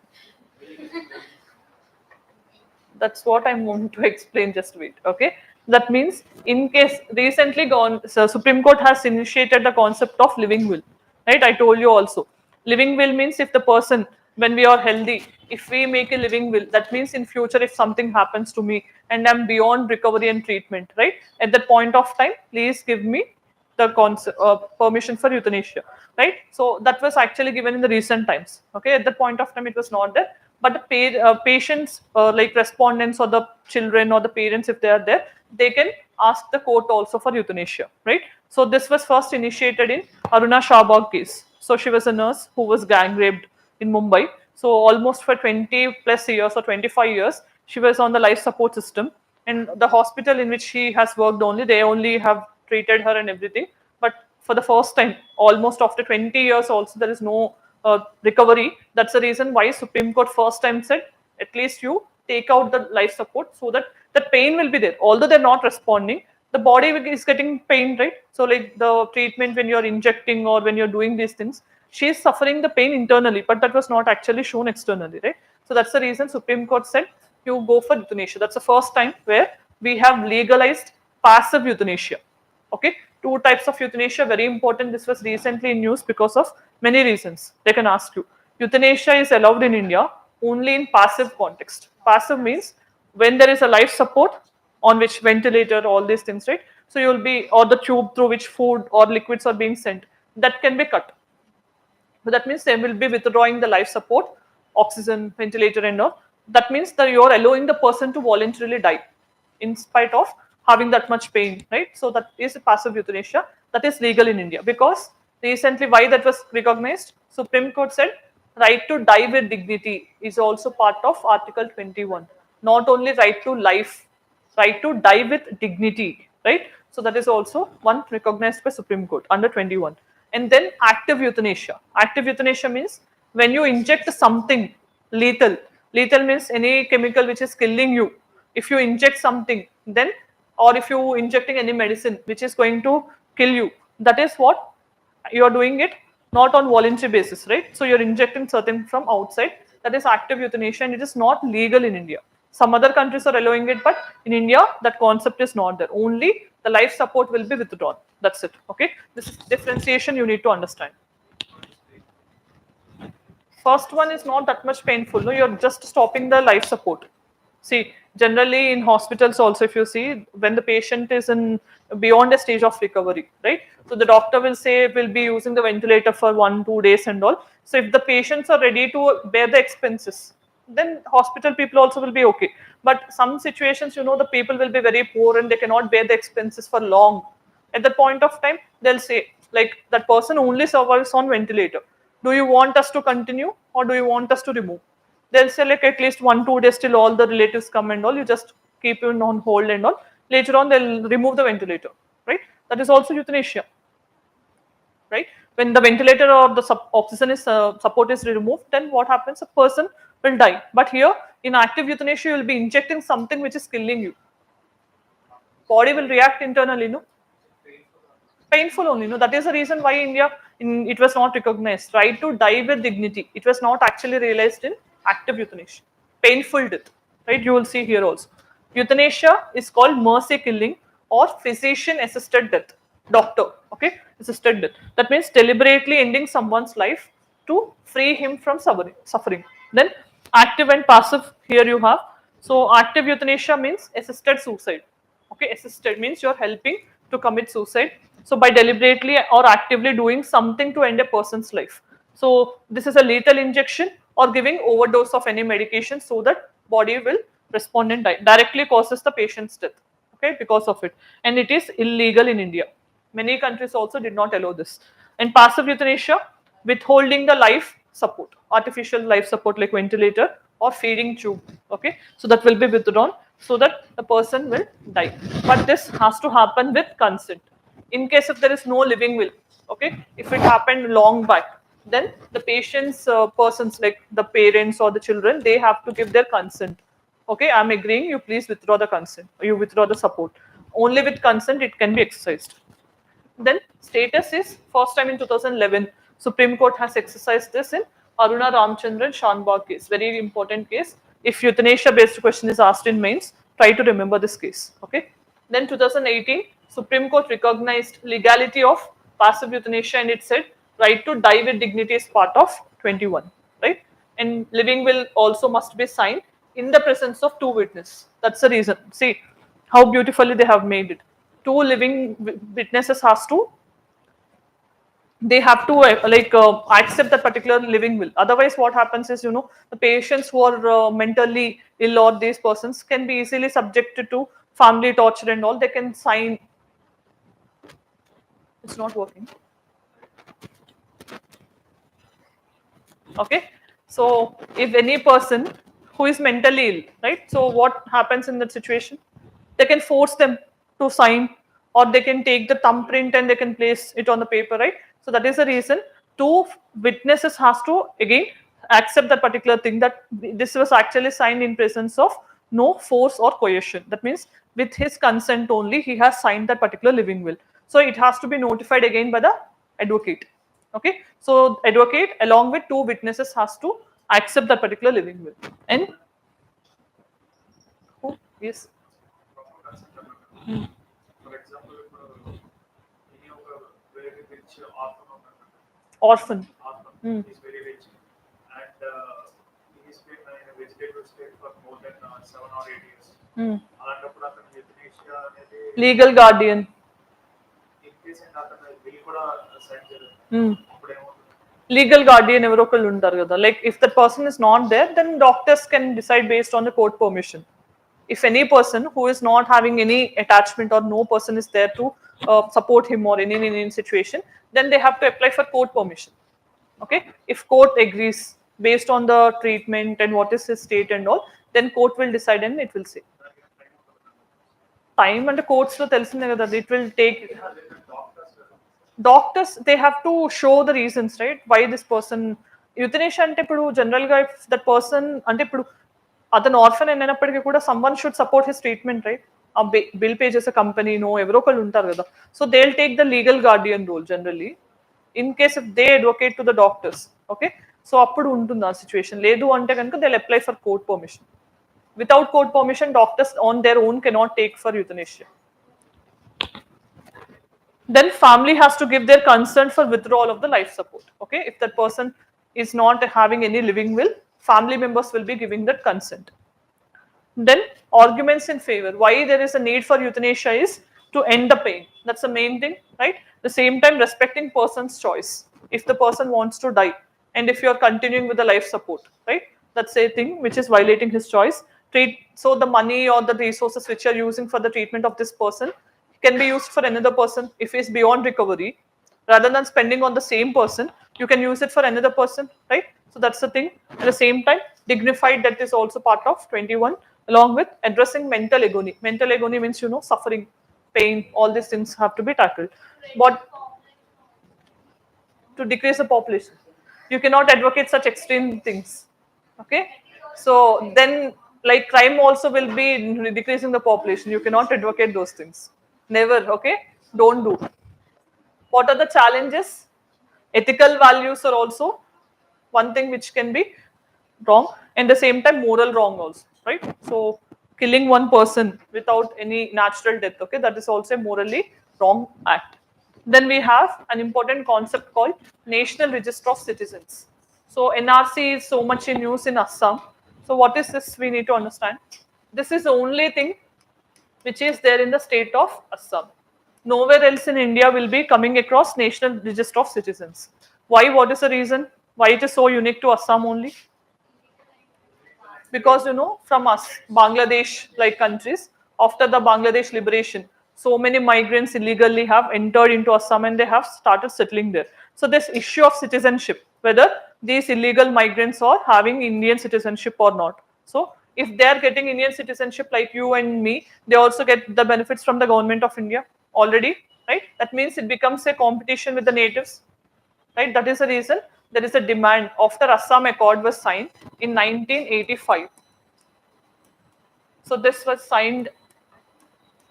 that's what I'm going to explain, just wait. Okay, that means in case recently gone, so Supreme Court has initiated the concept of living will, right? I told you also, living will means if the person, when we are healthy, if we make a living will, that means in future if something happens to me and I'm beyond recovery and treatment, right, at that point of time, please give me the permission for euthanasia, right? So that was actually given in the recent times. Okay, at that point of time it was not there, but the patients, like respondents or the children or the parents, if they are there, they can ask the court also for euthanasia, right? So this was first initiated in Aruna Shahbag case. So she was a nurse who was gang raped in Mumbai. So almost for 20 plus years or 25 years, she was on the life support system, and the hospital in which she has worked only, they only have treated her and everything. But for the first time, almost after 20 years also, there is no recovery. That's the reason why Supreme Court first time said, at least you take out the life support so that the pain will be there. Although they're not responding, the body is getting pain, right? So like the treatment when you're injecting or when you're doing these things, she is suffering the pain internally, but that was not actually shown externally, right? So that's the reason Supreme Court said you go for euthanasia. That's the first time where we have legalized passive euthanasia. Okay, two types of euthanasia, very important. This was recently in news because of many reasons. They can ask you. Euthanasia is allowed in India only in passive context. Passive means when there is a life support on which ventilator, all these things, right? So you will be, or the tube through which food or liquids are being sent, that can be cut. So that means they will be withdrawing the life support, oxygen, ventilator, and all. That means that you are allowing the person to voluntarily die in spite of having that much pain, right? So that is a passive euthanasia that is legal in India because recently, why that was recognized? Supreme Court said right to die with dignity is also part of Article 21. Not only right to life, right to die with dignity, right? So that is also one recognized by Supreme Court under 21. And then active euthanasia. Active euthanasia means when you inject something lethal. Lethal means any chemical which is killing you. If you inject something, then, or if you injecting any medicine which is going to kill you, that is what you are doing it not on voluntary basis, right? So you're injecting something from outside. That is active euthanasia, and it is not legal in India. Some other countries are allowing it, but in India, that concept is not there. Only the life support will be withdrawn. That's it. Okay. This is differentiation you need to understand. First one is not that much painful. No, you're just stopping the life support. See, generally in hospitals also, if you see, when the patient is in beyond a stage of recovery, right? So the doctor will say we'll be using the ventilator for 1-2 days and all. So if the patients are ready to bear the expenses, then hospital people also will be okay. But some situations, the people will be very poor and they cannot bear the expenses for long. At that point of time, they'll say, like, that person only survives on ventilator. Do you want us to continue or do you want us to remove? They'll say like at least 1-2 days till all the relatives come and all. You just keep it on hold and all. Later on, they'll remove the ventilator, right? That is also euthanasia, right? When the ventilator or the oxygen is support is removed, then what happens? A person will die. But here in active euthanasia, you will be injecting something which is killing you. Body will react internally, no? Painful only, no? That is the reason why it was not recognized. Right to die with dignity. It was not actually realized in active euthanasia. Painful death, right? You will see here also. Euthanasia is called mercy killing or physician assisted death. Doctor, okay? Assisted death. That means deliberately ending someone's life to free him from suffering. Then active and passive, here you have. So active euthanasia means assisted suicide. Okay, assisted means you're helping to commit suicide. So by deliberately or actively doing something to end a person's life. So this is a lethal injection or giving overdose of any medication so that body will respond and die. Directly causes the patient's death. Okay, because of it. And it is illegal in India. Many countries also did not allow this. And passive euthanasia, withholding the life support, artificial life support like ventilator or feeding tube. Okay, so that will be withdrawn. so that the person will die. But this has to happen with consent. In case if there is no living will, okay, if it happened long back, then the patient's persons like the parents or the children, they have to give their consent. Okay, I'm agreeing, you please withdraw the consent, you withdraw the support. Only with consent it can be exercised. Then status is first time in 2011, Supreme Court has exercised this in Aruna Ramchandran Shanbag case. Very important case. If euthanasia based question is asked in mains, try to remember this case. Okay. Then 2018, Supreme Court recognized legality of passive euthanasia and it said right to die with dignity is part of 21. Right. And living will also must be signed in the presence of two witnesses. That's the reason. See how beautifully they have made it. Two living witnesses has to, they have to accept that particular living will. Otherwise what happens is, you know, the patients who are mentally ill or these persons can be easily subjected to family torture and all. They can sign. It's not working. Okay, so if any person who is mentally ill, right, so what happens in that situation, they can force them to sign, or they can take the thumbprint and they can place it on the paper, right? So that is the reason two witnesses has to again accept that particular thing, that this was actually signed in presence of no force or coercion. That means with his consent only he has signed that particular living will. So it has to be notified again by the advocate. Okay, so advocate along with two witnesses has to accept that particular living will. And who is For example, any of a very rich orphan? is very rich and he's been in a vegetative state for more than 7 or 8 years. అలాంటప్పుడు అతను euthanasia అనేది Legal guardian. In case and అతను bill కూడా sign చేయలేదు అప్పుడు ఏమవుతుంది? Legal guardian ఎవరో ఒకళ్ళు ఉంటారు కదా, like if that person is not there, then doctors can decide based on the court permission. If any person who is not having any attachment or no person is there to support him or in any situation, then they have to apply for court permission. Okay, if court agrees based on the treatment and what is his state and all, then court will decide and it will say. Time and the courts lo telusinde kada, it will take. Doctors, they have to show the reasons, right, why this person euthanasia ante ippudu general ga if that person ante ippudu atanu orphan అయినప్పటికీ కూడా someone should support his treatment, right? A bill pay చేసే company no ఎవరో ఒకళ్ళు ఉంటారు కదా, so they'll take the legal guardian role generally in case if they advocate to the doctors. Okay, so అప్పుడు ఉంటుంది ఆ సిచ్యువేషన్. లేదు అంటే కనుక they'll apply for court permission. Without court permission, doctors on their own cannot take for euthanasia. Then family has to give their consent for withdrawal of the life support. Okay, if that person is not having any living will, family members will be giving that consent. Then arguments in favor. Why there is a need for euthanasia is to end the pain. That's the main thing, right? The same time respecting person's choice. If the person wants to die and if you are continuing with the life support, right? That's a thing which is violating his choice. So the money or the resources which you are using for the treatment of this person can be used for another person if he is beyond recovery. Rather than spending on the same person, you can use it for another person, right? So that's the thing. At the same time, dignified death is also part of 21, along with addressing mental agony. Mental agony means, you know, suffering, pain, all these things have to be tackled. But to decrease the population, you cannot advocate such extreme things. Okay, so then like crime also will be decreasing the population. You cannot advocate those things. Never. Okay, don't do. What are the challenges? Ethical values are also one thing which can be wrong, and the same time moral wrong also, right? So killing one person without any natural death, okay, that is also a morally wrong act. Then we have an important concept called National Register of Citizens. So NRC is so much in use in Assam. So what is this we need to understand? This is the only thing which is there in the state of Assam. Nowhere else in India will be coming across National Register of Citizens. Why? What is the reason? Why it is so unique to Assam only? Because, you know, from us, Bangladesh like countries, after the Bangladesh liberation, so many migrants illegally have entered into Assam and they have started settling there. So this issue of citizenship, whether these illegal migrants are having Indian citizenship or not. So If they are getting Indian citizenship like you and me, they also get the benefits from the government of India already, right? That means it becomes a competition with the natives, right? That is the reason there is a demand after Assam Accord was signed in 1985. So this was signed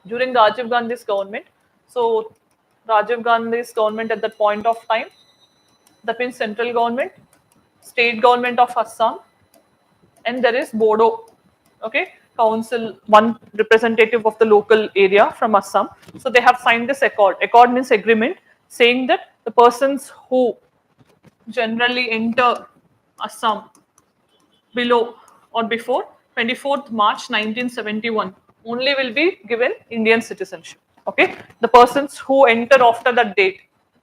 during Rajiv Gandhi's government. So Rajiv Gandhi's government at that point of time, that means central government, state government of Assam, and there is Bodo, okay, council, one representative of the local area from Assam. So they have signed this accord. Accord means agreement, saying that the persons who generally enter Assam below or before 24th March 1971 only will be given Indian citizenship. Okay, the persons who enter after that date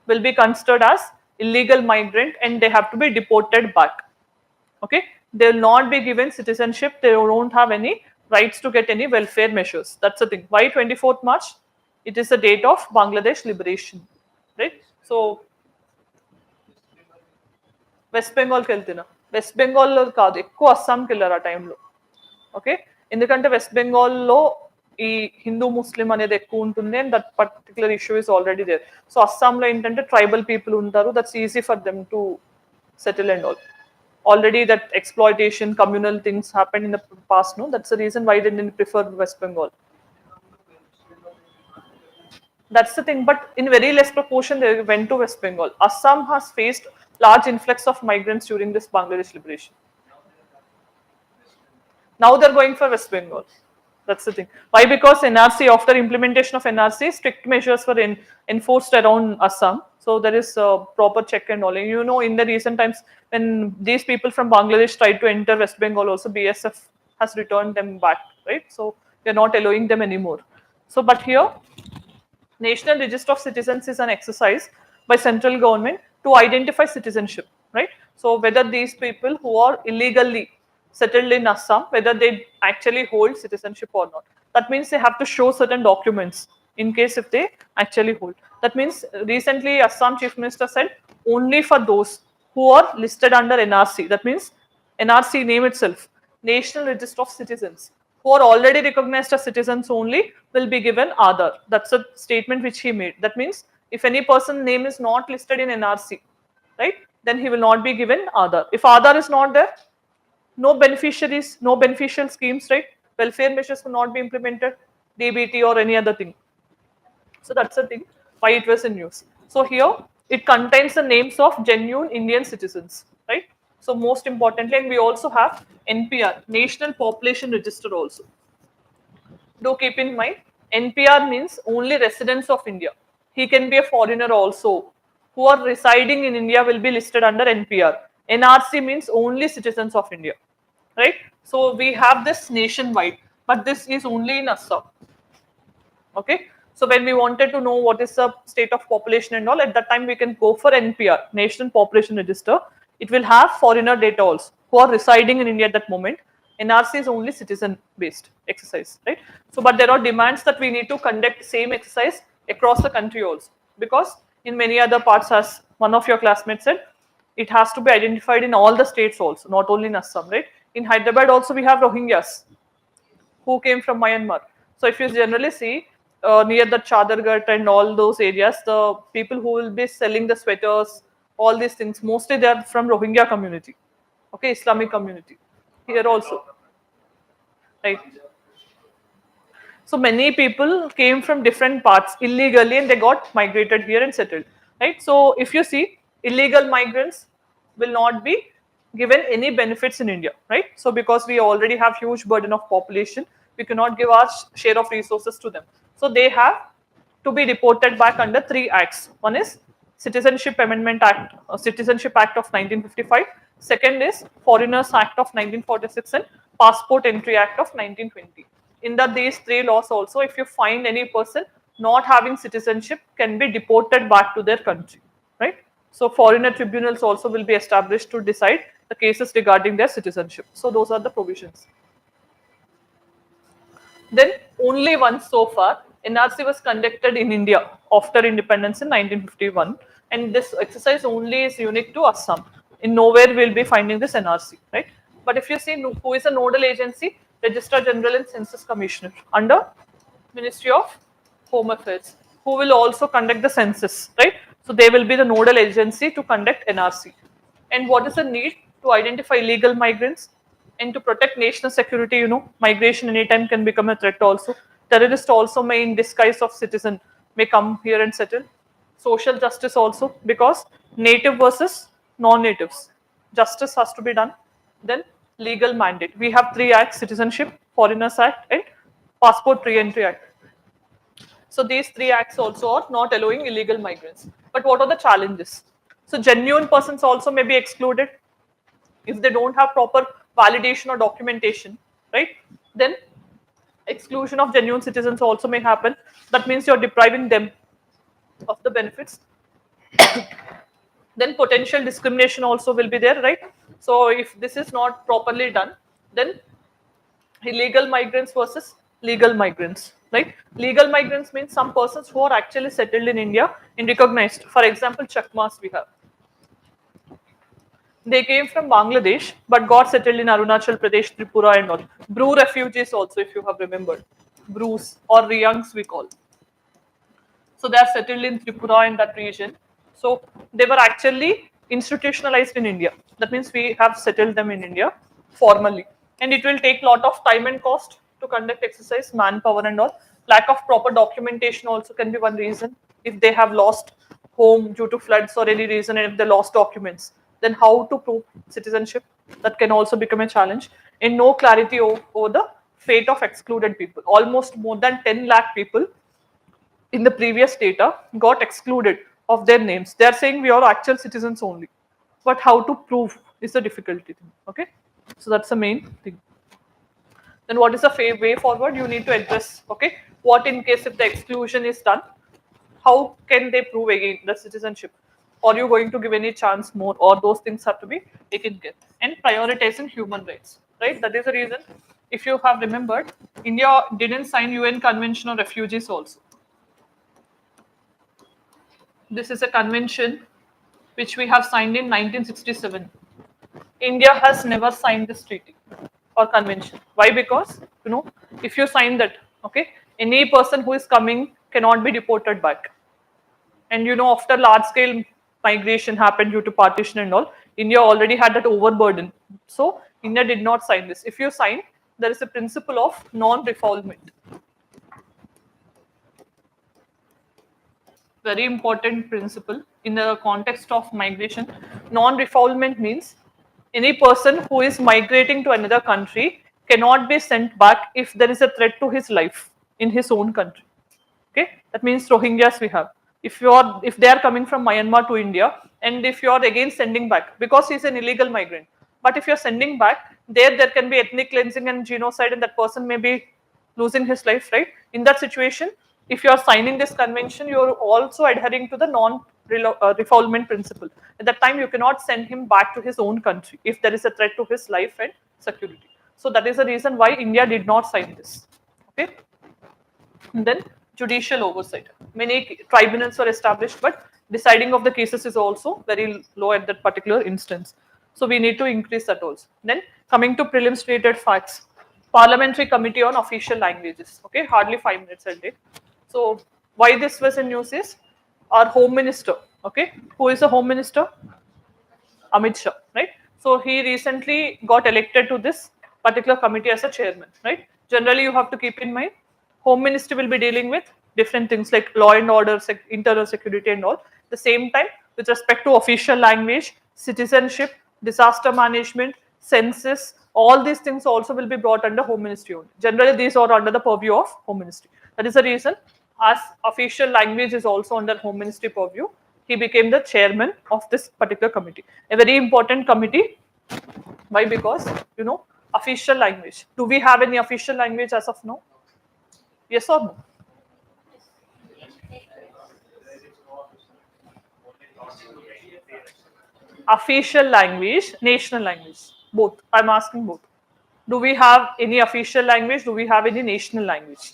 will be considered as illegal migrant and they have to be deported back. Okay, they will not be given citizenship. They don't have any rights to get any welfare measures. That's the thing. Why 24th March? It is the date of Bangladesh liberation, right? So west బెంగాల్కి వెళ్తున్నా west బెంగాల్లో కాదు ఎక్కువ అస్సాంకి వెళ్ళారు ఆ టైంలో okay ఎందుకంటే వెస్ట్ బెంగాల్లో ఈ హిందూ ముస్లిం అనేది ఎక్కువ ఉంటుంది and that particular issue is already there so అస్సాంలో ఏంటంటే ట్రైబల్ పీపుల్ ఉంటారు that's easy for them to settle and all already that exploitation communal things happened in the past, no, that's the reason why they didn't prefer West Bengal. That's the thing, but in very less proportion they went to West Bengal. Assam has faced large influx of migrants during this Bangladesh liberation. Now they're going for West Bengal. That's the thing. Why? Because NRC, after implementation of NRC, strict measures were enforced around Assam. So there is a proper check and all. And you know, in the recent times, when these people from Bangladesh tried to enter West Bengal, also BSF has returned them back, right? So they're not allowing them anymore. So, but here, National Register of Citizens is an exercise by central government to identify citizenship, right? So whether these people who are illegally settled in Assam, whether they actually hold citizenship or not. That means they have to show certain documents in case if they actually hold. That means recently Assam Chief Minister said only for those who are listed under NRC. That means NRC name itself, National Register of Citizens, who are already recognized as citizens only will be given Aadhaar. That's a statement which he made. That means if any person name is not listed in NRC, right, then he will not be given Aadhaar. If Aadhaar is not there, no beneficiaries, no beneficial schemes, right? Welfare measures will not be implemented, DBT or any other thing. So that's the thing why it was in news. So here it contains the names of genuine Indian citizens, right? So most importantly, and we also have NPR, National Population Register also. Do keep in mind, NPR means only residents of India. He can be a foreigner also. Who are residing in India will be listed under NPR. NRC means only citizens of India, right? So we have this nationwide, but this is only in Assam. Okay, so when we wanted to know what is the state of population and all, at that time we can go for NPR, National Population Register. It will have foreigner data also who are residing in India at that moment. NRC is only citizen based exercise, right? So but there are demands that we need to conduct same exercise across the country also, because in many other parts, as one of your classmates said, it has to be identified in all the states also, not only in Assam, right? In Hyderabad also we have Rohingyas who came from Myanmar. So if you generally see near the Chadargat and all those areas, the people who will be selling the sweaters, all these things, mostly they are from Rohingya community, okay, Islamic community. Here also, right? So many people came from different parts illegally and they got migrated here and settled, right? So if you see, illegal migrants will not be given any benefits in India, right? So because we already have huge burden of population, we cannot give our share of resources to them. So they have to be deported back under 3 acts. One is Citizenship Amendment Act, Citizenship Act of 1955. Second is Foreigners Act of 1946 and Passport Entry Act of 1920. In these 3 laws also, if you find any person not having citizenship, can be deported back to their country, right? So foreigner tribunals also will be established to decide the cases regarding their citizenship. So those are the provisions. Then only once so far, NRC was conducted in India after independence in 1951, and this exercise only is unique to Assam. In nowhere we'll be finding this NRC, right? But if you see who is a nodal agency, Registrar General and Census Commissioner under Ministry of Home Affairs, who will also conduct the census, right? So they will be the nodal agency to conduct NRC. And what is the need? To identify illegal migrants and to protect national security. Migration anytime can become a threat also. Terrorists also may, in disguise of citizen, may come here and settle. Social justice also, because native versus non-natives, justice has to be done. Then legal mandate. We have three acts: Citizenship, Foreigners Act, and Passport Re-entry Act. So these three acts also are not allowing illegal migrants. But what are the challenges? So genuine persons also may be excluded if they don't have proper validation or documentation, right? Then exclusion of genuine citizens also may happen. That means you're depriving them of the benefits. Then potential discrimination also will be there, right? So if this is not properly done, then illegal migrants versus legal migrants, right? Legal migrants means some persons who are actually settled in India and recognized. For example, Chakmas we have. They came from Bangladesh but got settled in Arunachal Pradesh, Tripura and all. Bru refugees also, if you have remembered. Brus or Riyangs we call. So they are settled in Tripura in that region. So they were actually institutionalized in India. That means we have settled them in India formally. And it will take lot of time and cost to conduct exercise, manpower and all. Lack of proper documentation also can be one reason. If they have lost home due to floods or any reason, and if they lost documents, then how to prove citizenship? That can also become a challenge. And no clarity over the fate of excluded people. Almost more than 10 lakh people in the previous data got excluded of their names. They are saying we are actual citizens only. But how to prove is the difficulty thing. Okay. So that's the main thing. Then what is the way forward? You need to address, okay, what in case if the exclusion is done, how can they prove again the citizenship? Are you going to give any chance more, or those things have to be taken care? And prioritizing human rights, right? That is the reason. If you have remembered, India didn't sign UN Convention on Refugees also. This is a convention which we have signed in 1967. India has never signed this treaty or convention. Why? Because, if you sign that, okay, any person who is coming cannot be deported back. And after large scale migration happened due to partition and all, India already had that overburden. So India did not sign this. If you sign, there is a principle of non-refoulement. Very important principle in the context of migration. Non-refoulement means any person who is migrating to another country cannot be sent back if there is a threat to his life in his own country. Okay, that means Rohingyas we have. If they are coming from Myanmar to India, and if you are again sending back because he's an illegal migrant, but if you're sending back, there can be ethnic cleansing and genocide, and that person may be losing his life, right? In that situation, if you are signing this convention, you are also adhering to the non-refoulement principle. At that time, you cannot send him back to his own country if there is a threat to his life and security. So that is the reason why India did not sign this. Okay. And then judicial oversight. Many tribunals were established, but deciding of the cases is also very low at that particular instance. So we need to increase that also. Then coming to prelims related facts. Parliamentary Committee on Official Languages. Okay, hardly 5 minutes I'll take. So why this was in news is our Home Minister. Okay, who is the Home Minister? Amit Shah, right? So he recently got elected to this particular committee as a chairman, right? Generally, you have to keep in mind, Home Ministry will be dealing with different things like law and order, internal security and all. The same time, with respect to official language, citizenship, disaster management, census, all these things also will be brought under Home Ministry only. Generally, these are under the purview of Home Ministry. That is the reason, as official language is also under Home Ministry purview, he became the chairman of this particular committee. A very important committee. Why? Because, official language. Do we have any official language as of now? Yes or no? Official language, national language, both. I'm asking both. Do we have any official language? Do we have any national language?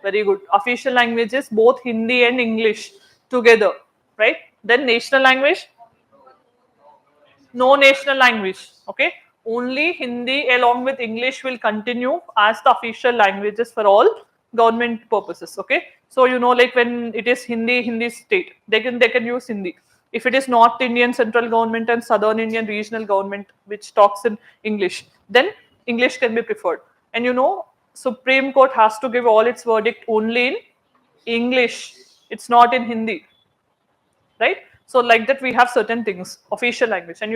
Very good. Official languages, both Hindi and English together, right? Then national language? No national language, okay? only Hindi along with English will continue as the official languages for all government purposes. Okay, so like when it is Hindi state, they can use Hindi. If it is North Indian central government and Southern Indian regional government which talks in English, then English can be preferred. And Supreme Court has to give all its verdict only in English. It's not in Hindi, right? So like that we have certain things, official language. And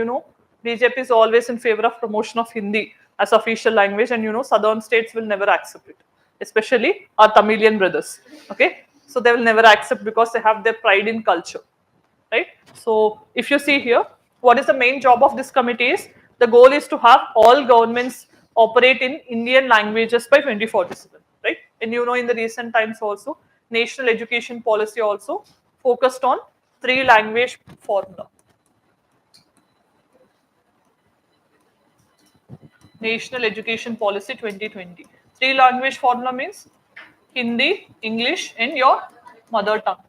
BJP is always in favor of promotion of Hindi as official language, and southern states will never accept it, especially our Tamilian brothers. Okay, so they will never accept because they have their pride in culture, right? So if you see here, what is the main job of this committee is, the goal is to have all governments operate in Indian languages by 2047, right? And in the recent times also, national education policy also focused on 3-language formula. National Education Policy 2020. 3-language formula means Hindi, English, and your mother tongue.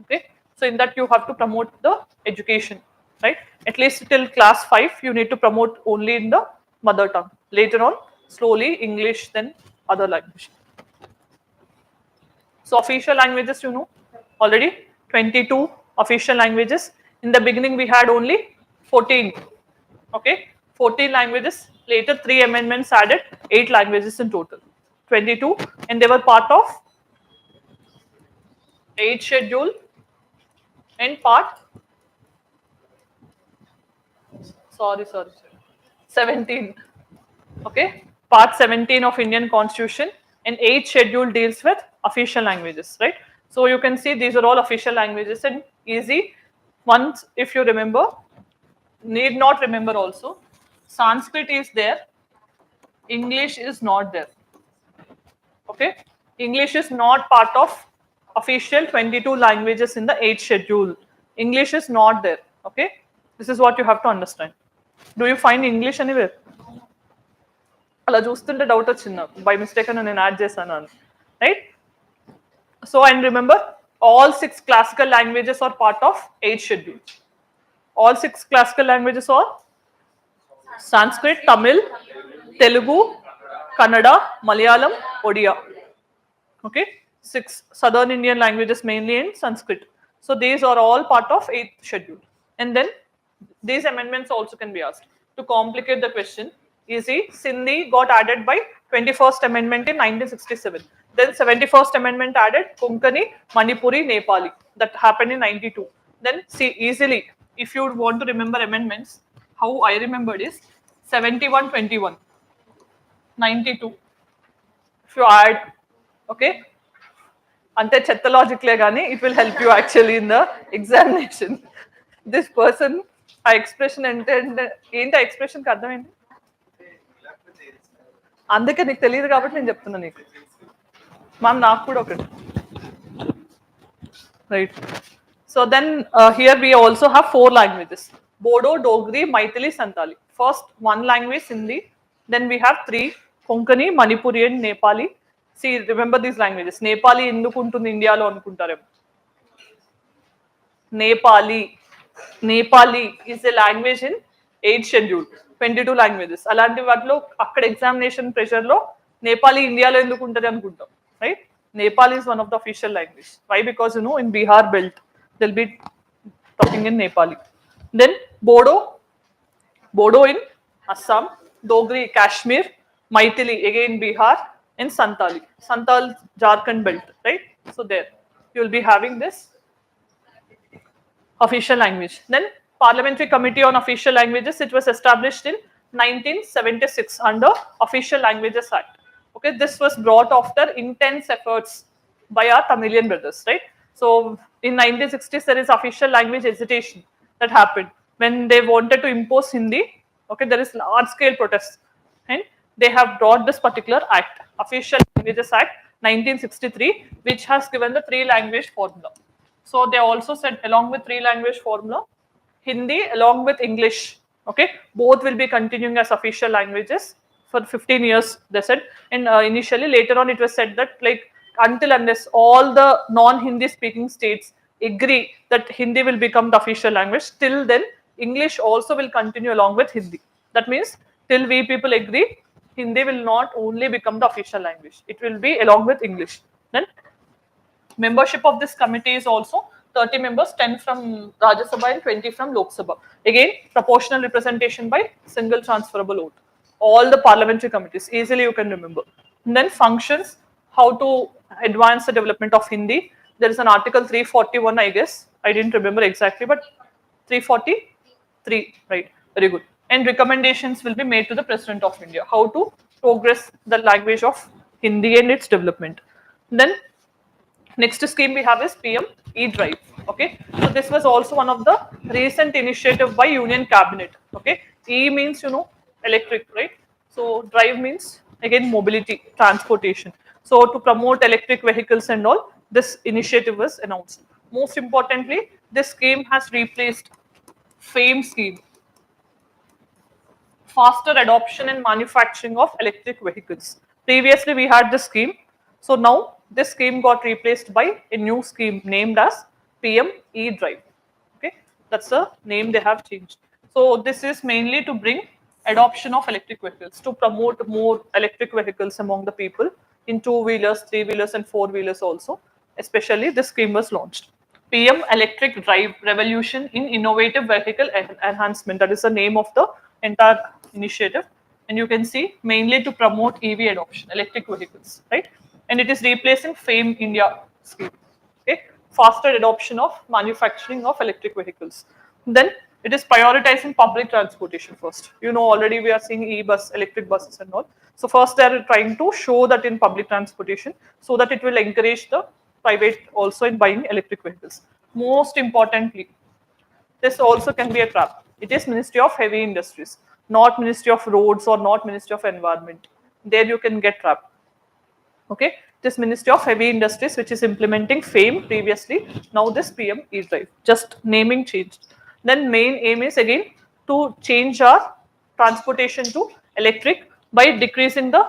Okay, so in that you have to promote the education, right? At least till class 5, you need to promote only in the mother tongue. Later on, slowly English, then other language. So official languages, already 22 official languages. In the beginning, we had only 14. Okay, 14 languages. Later, 3 amendments added 8 languages in total. 22, and they were part of 8th schedule and part 17. Okay, part 17 of Indian Constitution, and 8th schedule deals with official languages, right? So you can see these are all official languages, and easy once if you remember, need not remember also. Sanskrit is there, English is not there. Okay, English is not part of official 22 languages in the 8th schedule. English is not there. Okay, this is what you have to understand. Do you find English anywhere? అలా చూస్తుంటే doubt వచ్చింది నాకు, by mistake అని నేను add చేశాను అని, right? So and remember, all 6 classical languages are part of 8th schedule. All 6 classical languages are Sanskrit, Tamil, Telugu, Kannada, Malayalam, Odia. Okay, 6 southern Indian languages mainly in Sanskrit. So these are all part of 8th schedule. And then these amendments also can be asked. To complicate the question, easy, Sindhi got added by 21st Amendment in 1967. Then 71st Amendment added Konkani, Manipuri, Nepali. That happened in 92. Then see easily, if you want to remember amendments, how I remembered is 71, 21, 92. If you add, okay, ante chetta logically gani, it will help you actually in the examination. This person, ఆ expression అంటే ఏంటి, ఆ ఎక్స్ప్రెషన్కి అర్థం ఏంటి? అందుకే నీకు తెలియదు కాబట్టి నేను చెప్తున్నా నీకు. మ్యామ్ నాకు కూడా ఒకటి, right? So then here we also have 4 languages: Bodo, Dogri, Maithili, Santali. First 1 language Hindi, then we have 3: Konkani, Manipuri and Nepali. See, remember these languages. Nepali ఎందుకు ఉంటుంది ఇండియాలో అనుకుంటారేమో. Nepali is a language in 8th schedule, 22 languages. అలాంటి వాటిలో అక్కడ examination pressure లో నేపాలీ ఇండియాలో ఎందుకు ఉంటుంది అనుకుంటాం, right? Nepal is one of the official language. Why? Because in Bihar belt they'll be talking in Nepali. Then Bodo in Assam, Dogri Kashmir, Maithili again Bihar, and Santal Jharkhand belt, right? So there you will be having this official language. Then Parliamentary Committee on Official Languages, it was established in 1976 under Official Languages Act. Okay, this was brought after intense efforts by our Tamilian brothers, right? So in 1960s there is official language hesitation that happened when they wanted to impose Hindi. Okay, there is large scale protests, and they have brought this particular act, Official Languages Act 1963, which has given the 3-language formula. So they also said along with 3-language formula, Hindi along with English, okay, both will be continuing as official languages for 15 years, they said. And initially, later on, it was said that like until unless all the non-Hindi speaking states agree that Hindi will become the official language, till then English also will continue along with Hindi. That means till we people agree, Hindi will not only become the official language. It will be along with English. Then membership of this committee is also 30 members, 10 from Rajya Sabha and 20 from Lok Sabha. Again, proportional representation by single transferable vote. All the parliamentary committees, easily you can remember. And then functions, how to advance the development of Hindi. There is an article 341, I guess. I didn't remember exactly, but 343, right? Very good. And recommendations will be made to the President of India, how to progress the language of Hindi and its development. Then next scheme we have is PM E-Drive. Okay, so this was also one of the recent initiative by Union Cabinet. Okay, E means electric, right? So drive means again mobility, transportation. So to promote electric vehicles and all, this initiative was announced. Most importantly, this scheme has replaced FAME scheme, faster adoption and manufacturing of electric vehicles. Previously, we had this scheme. So now this scheme got replaced by a new scheme named as PM E-Drive. Okay, that's the name they have changed. So this is mainly to bring adoption of electric vehicles, to promote more electric vehicles among the people in two-wheelers, three-wheelers and four-wheelers also. Especially this scheme was launched. PM Electric Drive Revolution in Innovative Vehicle Enhancement. That is the name of the entire initiative. And you can see mainly to promote EV adoption, electric vehicles, right? And it is replacing FAME India scheme. Okay, faster adoption of manufacturing of electric vehicles. Then it is prioritizing public transportation first. Already we are seeing e-bus, electric buses and all. So first they are trying to show that in public transportation so that it will encourage the private also in buying electric vehicles. Most importantly, this also can be a trap. It is Ministry of Heavy Industries, not Ministry of Roads or not Ministry of Environment. There you can get trapped. Okay, this Ministry of Heavy Industries, which is implementing FAME previously, now this PM E-Drive, just naming changed. Then main aim is again to change our transportation to electric by decreasing the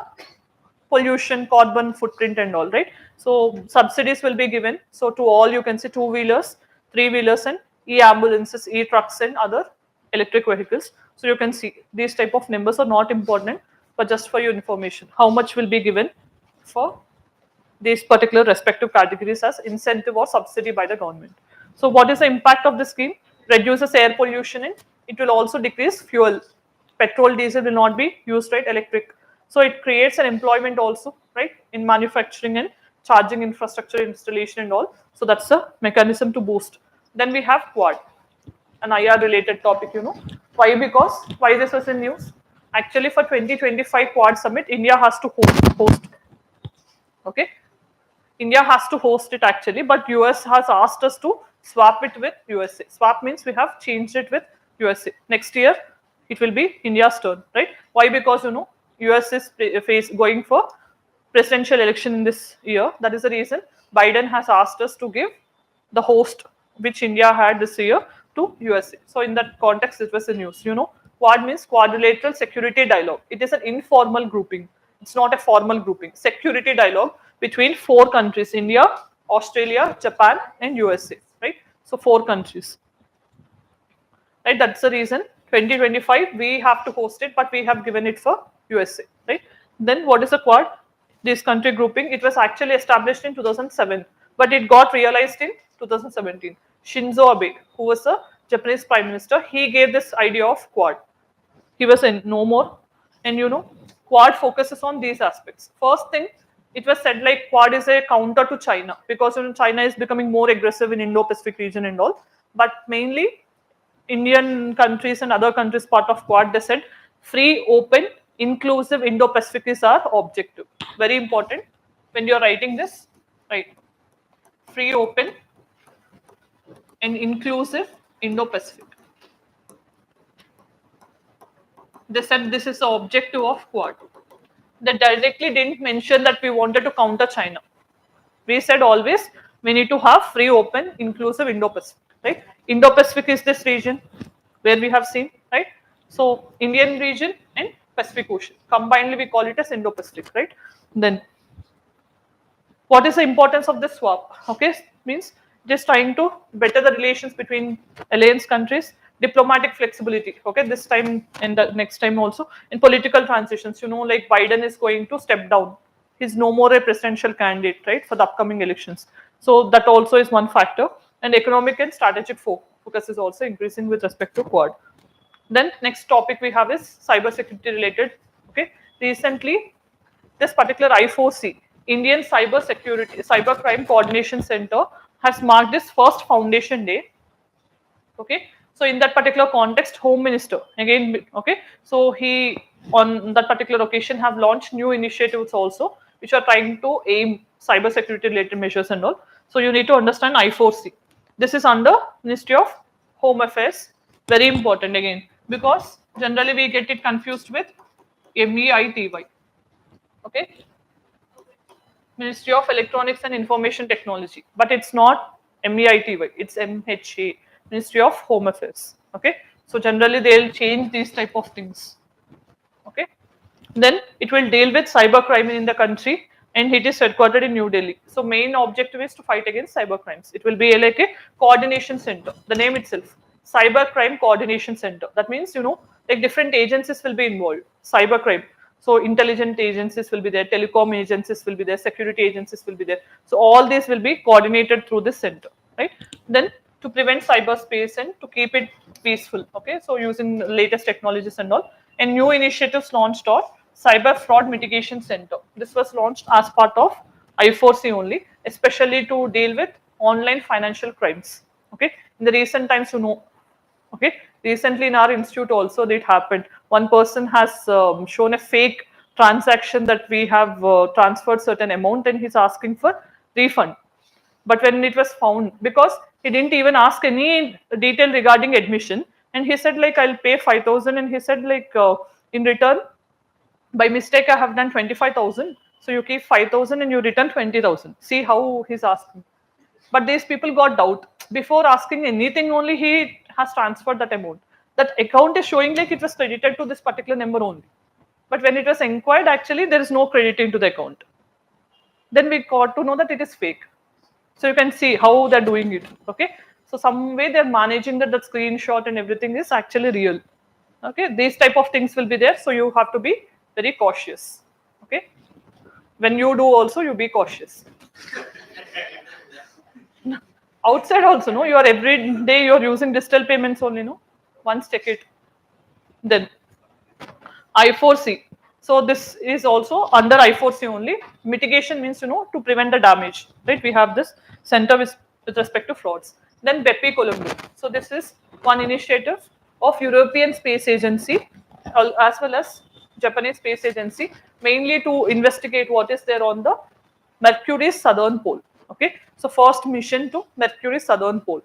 pollution, carbon footprint and all, right? So subsidies will be given. So to all you can see two-wheelers, three-wheelers and e-ambulances, e-trucks and other electric vehicles. So you can see these type of numbers are not important, but just for your information, how much will be given for these particular respective categories as incentive or subsidy by the government. So what is the impact of the scheme? Reduces air pollution and it will also decrease fuel. Petrol, diesel will not be used, right? Electric. So it creates an employment also, right? In manufacturing and charging infrastructure installation and all. So that's a mechanism to boost. Then we have Quad, an IR related topic, Why? Because why this was in news? Actually for 2025 Quad Summit, India has to host. Okay, India has to host it actually, but US has asked us to swap it with USA. Swap means we have changed it with USA. Next year, it will be India's turn, right? Why? Because US is going for presidential election in this year. That is the reason Biden has asked us to give the host which India had this year to USA. So in that context, it was the news. Quad means Quadrilateral Security Dialogue. It is an informal grouping. It's not a formal grouping. Security dialogue between four countries: India, Australia, Japan, and USA. Right? So 4 countries. Right? That's the reason 2025 we have to host it, but we have given it for USA. Right? Then what is a Quad? This country grouping. It was actually established in 2007, but it got realized in 2017. Shinzo Abe, who was a Japanese Prime Minister, he gave this idea of Quad. He was in no more, and Quad focuses on these aspects. First thing, it was said like Quad is a counter to China because China is becoming more aggressive in Indo-Pacific region and all. But mainly, Indian countries and other countries part of Quad, they said free, open, inclusive Indo-Pacific is our objective. Very important when you're writing this, right? Free, open, and inclusive Indo-Pacific. They said this is the objective of Quad. They directly didn't mention that we wanted to counter China. We said always we need to have free, open, inclusive Indo-Pacific, right? Indo-Pacific is this region where we have seen, right? So Indian region and Pacific Ocean. Combinedly, we call it as Indo-Pacific, right? Then what is the importance of this swap? Okay, means just trying to better the relations between alliance countries, diplomatic flexibility. Okay, this time and the next time also in political transitions. Like Biden is going to step down. He's no more a presidential candidate, right, for the upcoming elections. So that also is one factor. And economic and strategic focus is also increasing with respect to Quad. Then next topic we have is cybersecurity related. Okay, recently this particular I4C, Indian Cybercrime Coordination Center, has marked its first foundation day. Okay, so in that particular context, Home Minister again. Okay, so he on that particular occasion have launched new initiatives also, which are trying to aim cybersecurity related measures and all. So you need to understand I4C. This is under Ministry of Home Affairs. Very important again, because generally we get it confused with MEITY. Okay, Ministry of Electronics and Information Technology, but it's not MEITY, it's MHA, Ministry of Home Affairs. Okay, so generally they'll change these type of things. Okay, then it will deal with cybercrime in the country, and it is headquartered in New Delhi. So main objective is to fight against cybercrimes. It will be like a coordination center. The name itself, Cybercrime Coordination Center. That means like different agencies will be involved. Cybercrime. So intelligent agencies will be there, telecom agencies will be there, security agencies will be there. So all these will be coordinated through this center, right? Then to prevent cyberspace and to keep it peaceful. Okay, so using latest technologies and all, and new initiatives launched on Cyber Fraud Mitigation Center. This was launched as part of I4C only, especially to deal with online financial crimes. Okay, in the recent times, okay, recently in our institute also it happened. One person has shown a fake transaction that we have transferred certain amount, and he's asking for refund. But when it was found, because he didn't even ask any detail regarding admission, and he said like I'll pay 5,000, and he said like in return by mistake I have done 25,000, so you keep 5,000 and you return 20,000. See how he's asking. But these people got doubt. Before asking anything, only he has transferred that amount. That account is showing like it was credited to this particular number only. But when it was inquired, actually there is no crediting to the account. Then we got to know that it is fake. So you can see how they're doing it. Okay. So some way they're managing that the screenshot and everything is actually real. Okay. These type of things will be there. So you have to be very cautious. Okay. When you do also, you be cautious. Outside also, no, you are every day you are using digital payments only, no. Once check it. Then I4C. So this is also under I4C only. Mitigation means to prevent the damage, right? We have this center with respect to frauds. Then BEPI Colombo. So this is one initiative of European Space Agency as well as Japanese Space Agency, mainly to investigate what is there on the Mercury's southern pole. Okay, so first mission to Mercury's southern pole,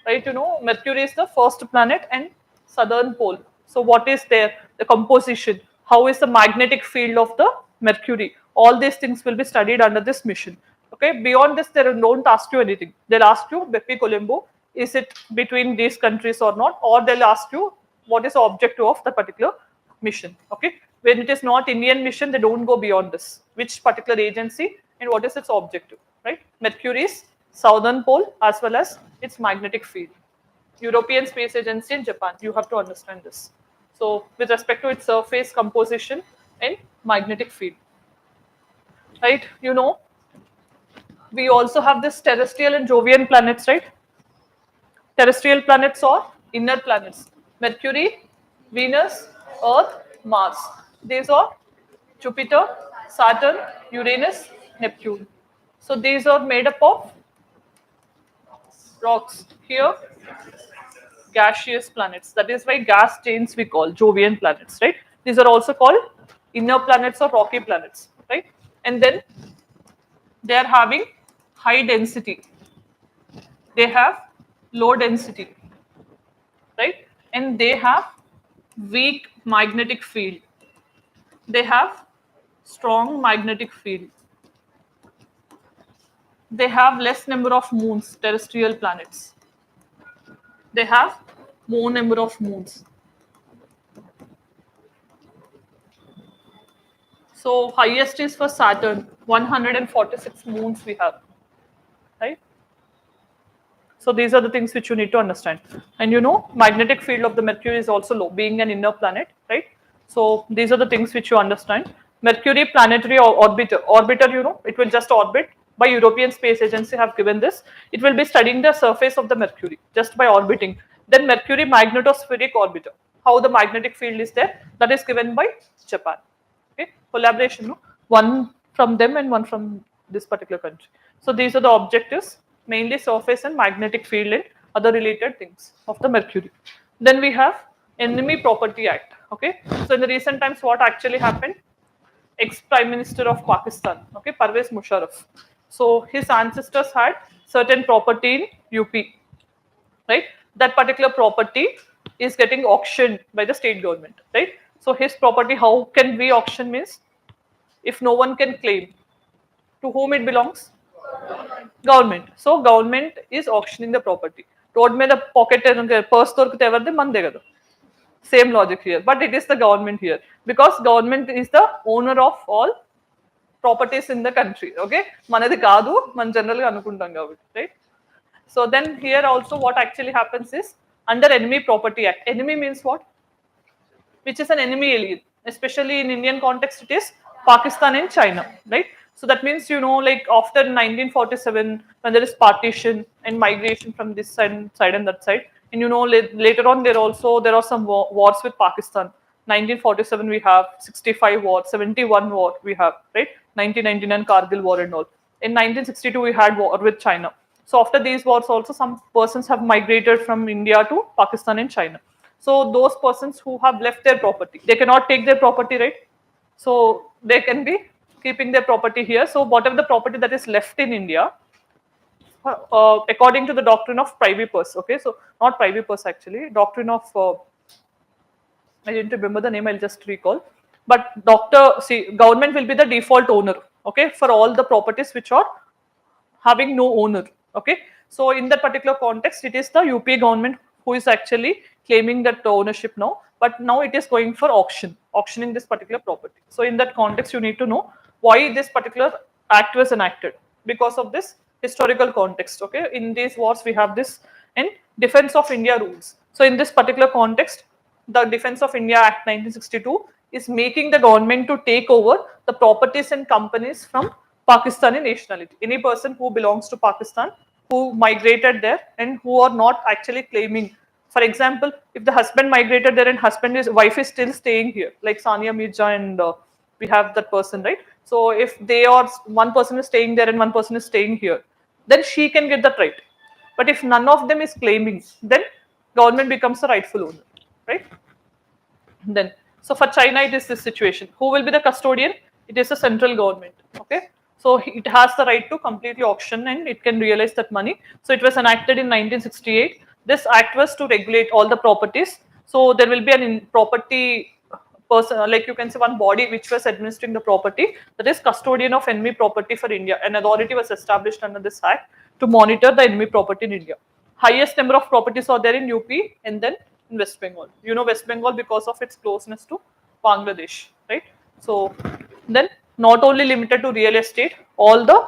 right? Mercury is the first planet and southern pole. So what is there? The composition. How is the magnetic field of the Mercury? All these things will be studied under this mission. Okay, beyond this, they don't ask you anything. They'll ask you, BEPI Colombo, is it between these countries or not? Or they'll ask you, what is the objective of the particular mission? Okay, when it is not Indian mission, they don't go beyond this. Which particular agency and what is its objective, right? Mercury's southern pole as well as its magnetic field. European Space Agency in Japan, you have to understand this. So with respect to its surface composition and magnetic field, right? We also have this terrestrial and Jovian planets, right? Terrestrial planets or inner planets. Mercury, Venus, Earth, Mars. These are Jupiter, Saturn, Uranus, Neptune. So these are made up of rocks. Here, gaseous planets. That is why gas giants we call Jovian planets, right? These are also called inner planets or rocky planets, right? And then they are having high density. They have low density, right? And they have weak magnetic field. They have strong magnetic field. They have less number of moons, terrestrial planets. They have more number of moons. So highest is for Saturn, 146 moons we have, right? So these are the things which you need to understand. And you know, magnetic field of the Mercury is also low, being an inner planet, right? So these are the things which you understand. Mercury planetary orbiter, you know, it will just orbit. By European Space Agency have given this. It will be studying the surface of the Mercury just by orbiting. Then Mercury magnetospheric orbiter, how the magnetic field is there, that is given by Japan. Okay, collaboration, no? One from them and one from this particular country. So these are the objectives, mainly surface and magnetic field and other related things of the Mercury. Then we have Enemy Property Act. Okay, so in the recent times, what actually happened? Ex-Prime Minister of Pakistan, okay, Parvez Musharraf. So his ancestors had certain property in UP, right? That particular property is getting auctioned by the state government, right? So his property, how can we auction means, if no one can claim, to whom it belongs? Government. So government is auctioning the property. Road में the pocket purse దొరికితే ఎవరిది మనదే కదా. Same logic here, but it is the government here because government is the owner of all properties in the country. Okay, మనది కాదు, మన general గా అనుకుంటాం కాబట్టి, right? So then here also what actually happens is under Enemy Property Act. Enemy means what? Which is an enemy alien. Especially in Indian context, it is Pakistan and China, right? So that means, you know, like after 1947, when there is partition and migration from this side and that side, and you know, later on there are some wars with Pakistan. 1947 we have 65 war, 71 war we have, right? 1999 Kargil war and all. In 1962 we had war with China. So after these wars also some persons have migrated from India to Pakistan and China. So those persons who have left their property, they cannot take their property, right? So they can be keeping their property here. So whatever the property that is left in India, according to the doctrine of privy purse, okay, so not privy purse actually, doctrine of, I didn't remember the name, I'll just recall. But government will be the default owner, okay, for all the properties which are having no owner, okay. So in that particular context, it is the UP government who is actually claiming that ownership now, but now it is going for auctioning this particular property. So in that context, you need to know why this particular act was enacted, because of this historical context, okay. In these wars, we have this in Defense of India rules. So in this particular context, the Defense of India Act 1962 is making the government to take over the properties and companies from Pakistani nationality. Any person who belongs to Pakistan, who migrated there and who are not actually claiming. For example, if the husband migrated there and wife is still staying here, like Sania Mirza and we have that person, right? So if one person is staying there and one person is staying here, then she can get that right. But if none of them is claiming, then government becomes the rightful owner, right? Then, so for China, it is this situation. Who will be the custodian? It is the central government, okay? So it has the right to completely auction and it can realize that money. So it was enacted in 1968. This act was to regulate all the properties. So there will be an property person, like you can say one body which was administering the property, that is custodian of enemy property for India. An authority was established under this act to monitor the enemy property in India. Highest number of properties are there in UP and then in West Bengal. You know West Bengal because of its closeness to Bangladesh, right? So then not only limited to real estate, all the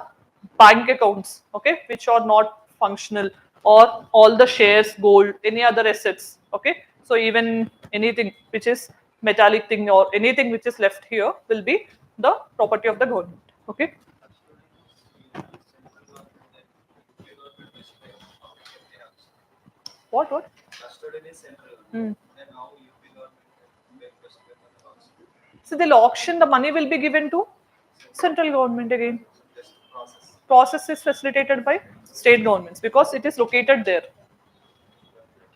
bank accounts, okay, which are not functional, or all the shares, gold, any other assets, okay. So even anything which is metallic thing or anything which is left here will be the property of the government, okay. What? Custodian is central. Hmm. Then now UP government West Bengal also. So they'll auction, the money will be given to central government again. Just process. Process is facilitated by state governments because it is located there.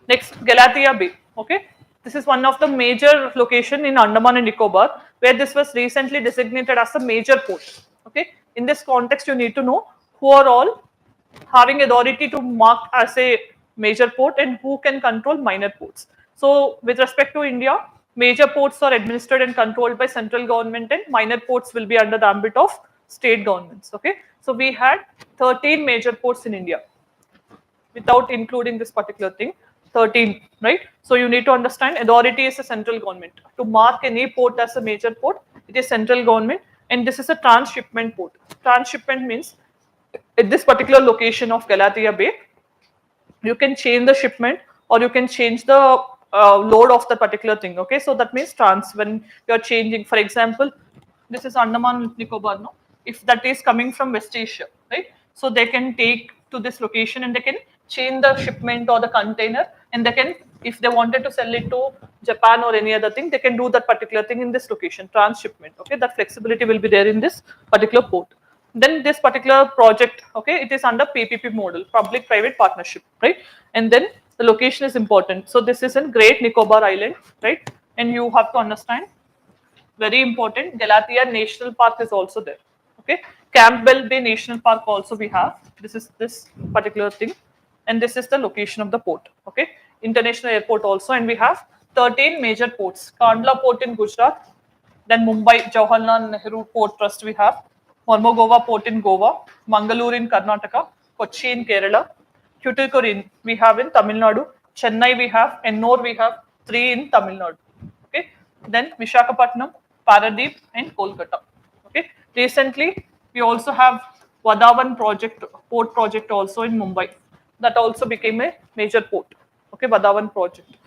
Next, Galathea Bay. Okay, this is one of the major location in Andaman and Nicobar where this was recently designated as a major port. Okay, in this context, you need to know who are all having authority to mark as a major port and who can control minor ports. So, with respect to India, major ports are administered and controlled by central government and minor ports will be under the ambit of state governments. Okay, so we had 13 major ports in India without including this particular thing. 13, right? So you need to understand authority is a central government. To mark any port as a major port, it is central government, and this is a transshipment port. Transshipment means at this particular location of Galathea Bay, you can change the shipment or you can change the load of the particular thing. Okay, so that means when you're changing, for example, this is Andaman Nicobar, no? If that is coming from West Asia, right? So they can take to this location and they can change the shipment or the container, and they can, if they wanted to sell it to Japan or any other thing, they can do that particular thing in this location, transshipment. Okay, that flexibility will be there in this particular port. Then this particular project, okay, it is under PPP model, public private partnership, right? And then the location is important. So this is in Great Nicobar Island, right? And you have to understand, very important, Galathea National Park is also there. Okay, Campbell Bay National Park also we have. This is this particular thing, and this is the location of the port. Okay, international airport also, and we have 13 major ports. Kandla Port in Gujarat, then Mumbai Jawaharlal Nehru Port Trust we have, Mormugava Port in Goa, Mangalore in Karnataka, Kochi in Kerala, Tuticorin we have in Tamil Nadu, Chennai we have, Ennore we have, 3 in Tamil Nadu. Okay, then Vishakhapatnam, Paradeep, and Kolkata. Okay, recently we also have Vadavan project, port project also in Mumbai. That also became a major port. Okay, Vadavan project.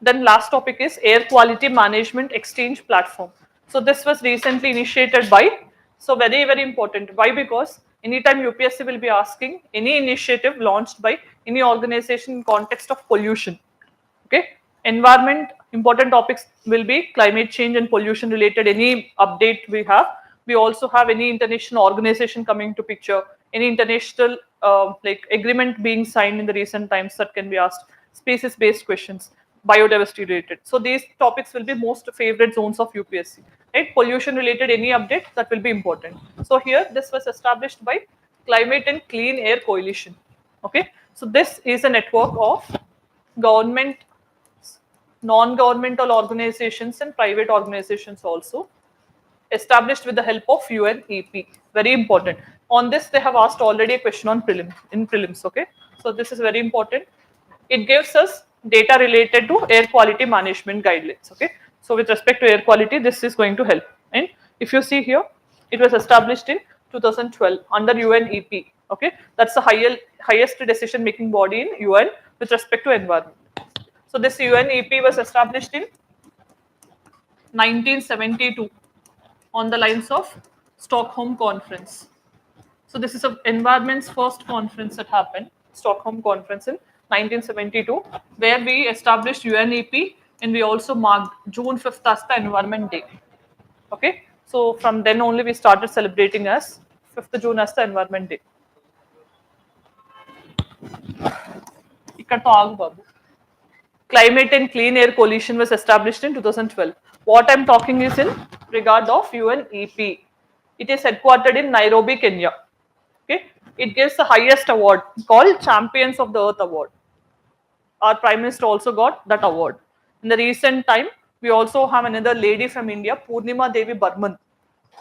Then last topic is air quality management exchange platform. So this was recently initiated by, so very, very important. Why? Because anytime UPSC will be asking any initiative launched by any organization in context of pollution. Okay, environment, important topics will be climate change and pollution related, any update we have. We also have any international organization coming to picture, any international like agreement being signed in the recent times that can be asked, species based questions, biodiversity related. So these topics will be most favorite zones of UPSC, right? Pollution related, any update that will be important. So here this was established by Climate and Clean Air Coalition. Okay, so this is a network of government, non-governmental organizations and private organizations also, established with the help of UNEP. Very important. On this, they have asked already a question on prelims. Okay, so this is very important. It gives us data related to air quality management guidelines. Okay, so with respect to air quality, this is going to help. And if you see here, it was established in 2012 under UNEP. Okay, that's the highest decision making body in UN with respect to environment. So this UNEP was established in 1972 on the lines of Stockholm Conference. So this is the environment's first conference that happened, Stockholm Conference in 1972, where we established UNEP, and we also marked June 5th as the Environment Day. Okay, so from then only we started celebrating as 5th June as the Environment Day. Climate and Clean Air Coalition was established in 2012. What I'm talking is in regard of UNEP. It is headquartered in Nairobi, Kenya. Okay, it gives the highest award called Champions of the Earth Award. Our Prime Minister also got that award. In the recent time, we also have another lady from India, Purnima Devi Burman,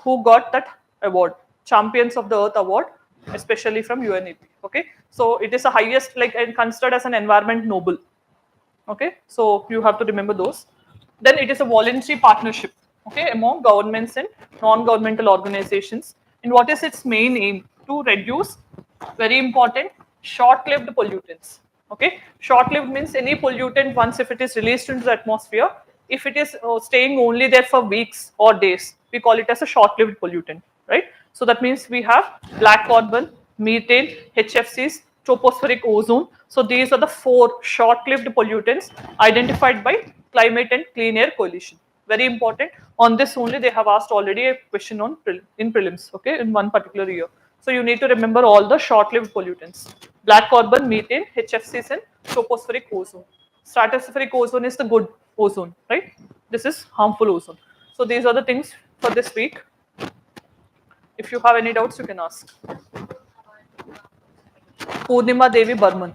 who got that award, Champions of the Earth Award, especially from UNEP. Okay, so it is the highest, like, and considered as an environment noble. Okay, so you have to remember those. Then it is a voluntary partnership, okay, among governments and non-governmental organizations. And what is its main aim? To reduce, very important, short-lived pollutants. Okay, short-lived means any pollutant, once if it is released into the atmosphere, if it is staying only there for weeks or days, we call it as a short-lived pollutant, right? So that means we have black carbon, methane, HFCs, tropospheric ozone. So these are the 4 short-lived pollutants identified by Climate and Clean Air Coalition. Very important. On this only they have asked already a question on in prelims, okay, in one particular year. So you need to remember all the short-lived pollutants: black carbon, methane, HFCs, and tropospheric ozone. Stratospheric ozone is the good ozone, right? This is harmful ozone. So these are the things for this week. If you have any doubts, you can ask. Purnima Devi Burman.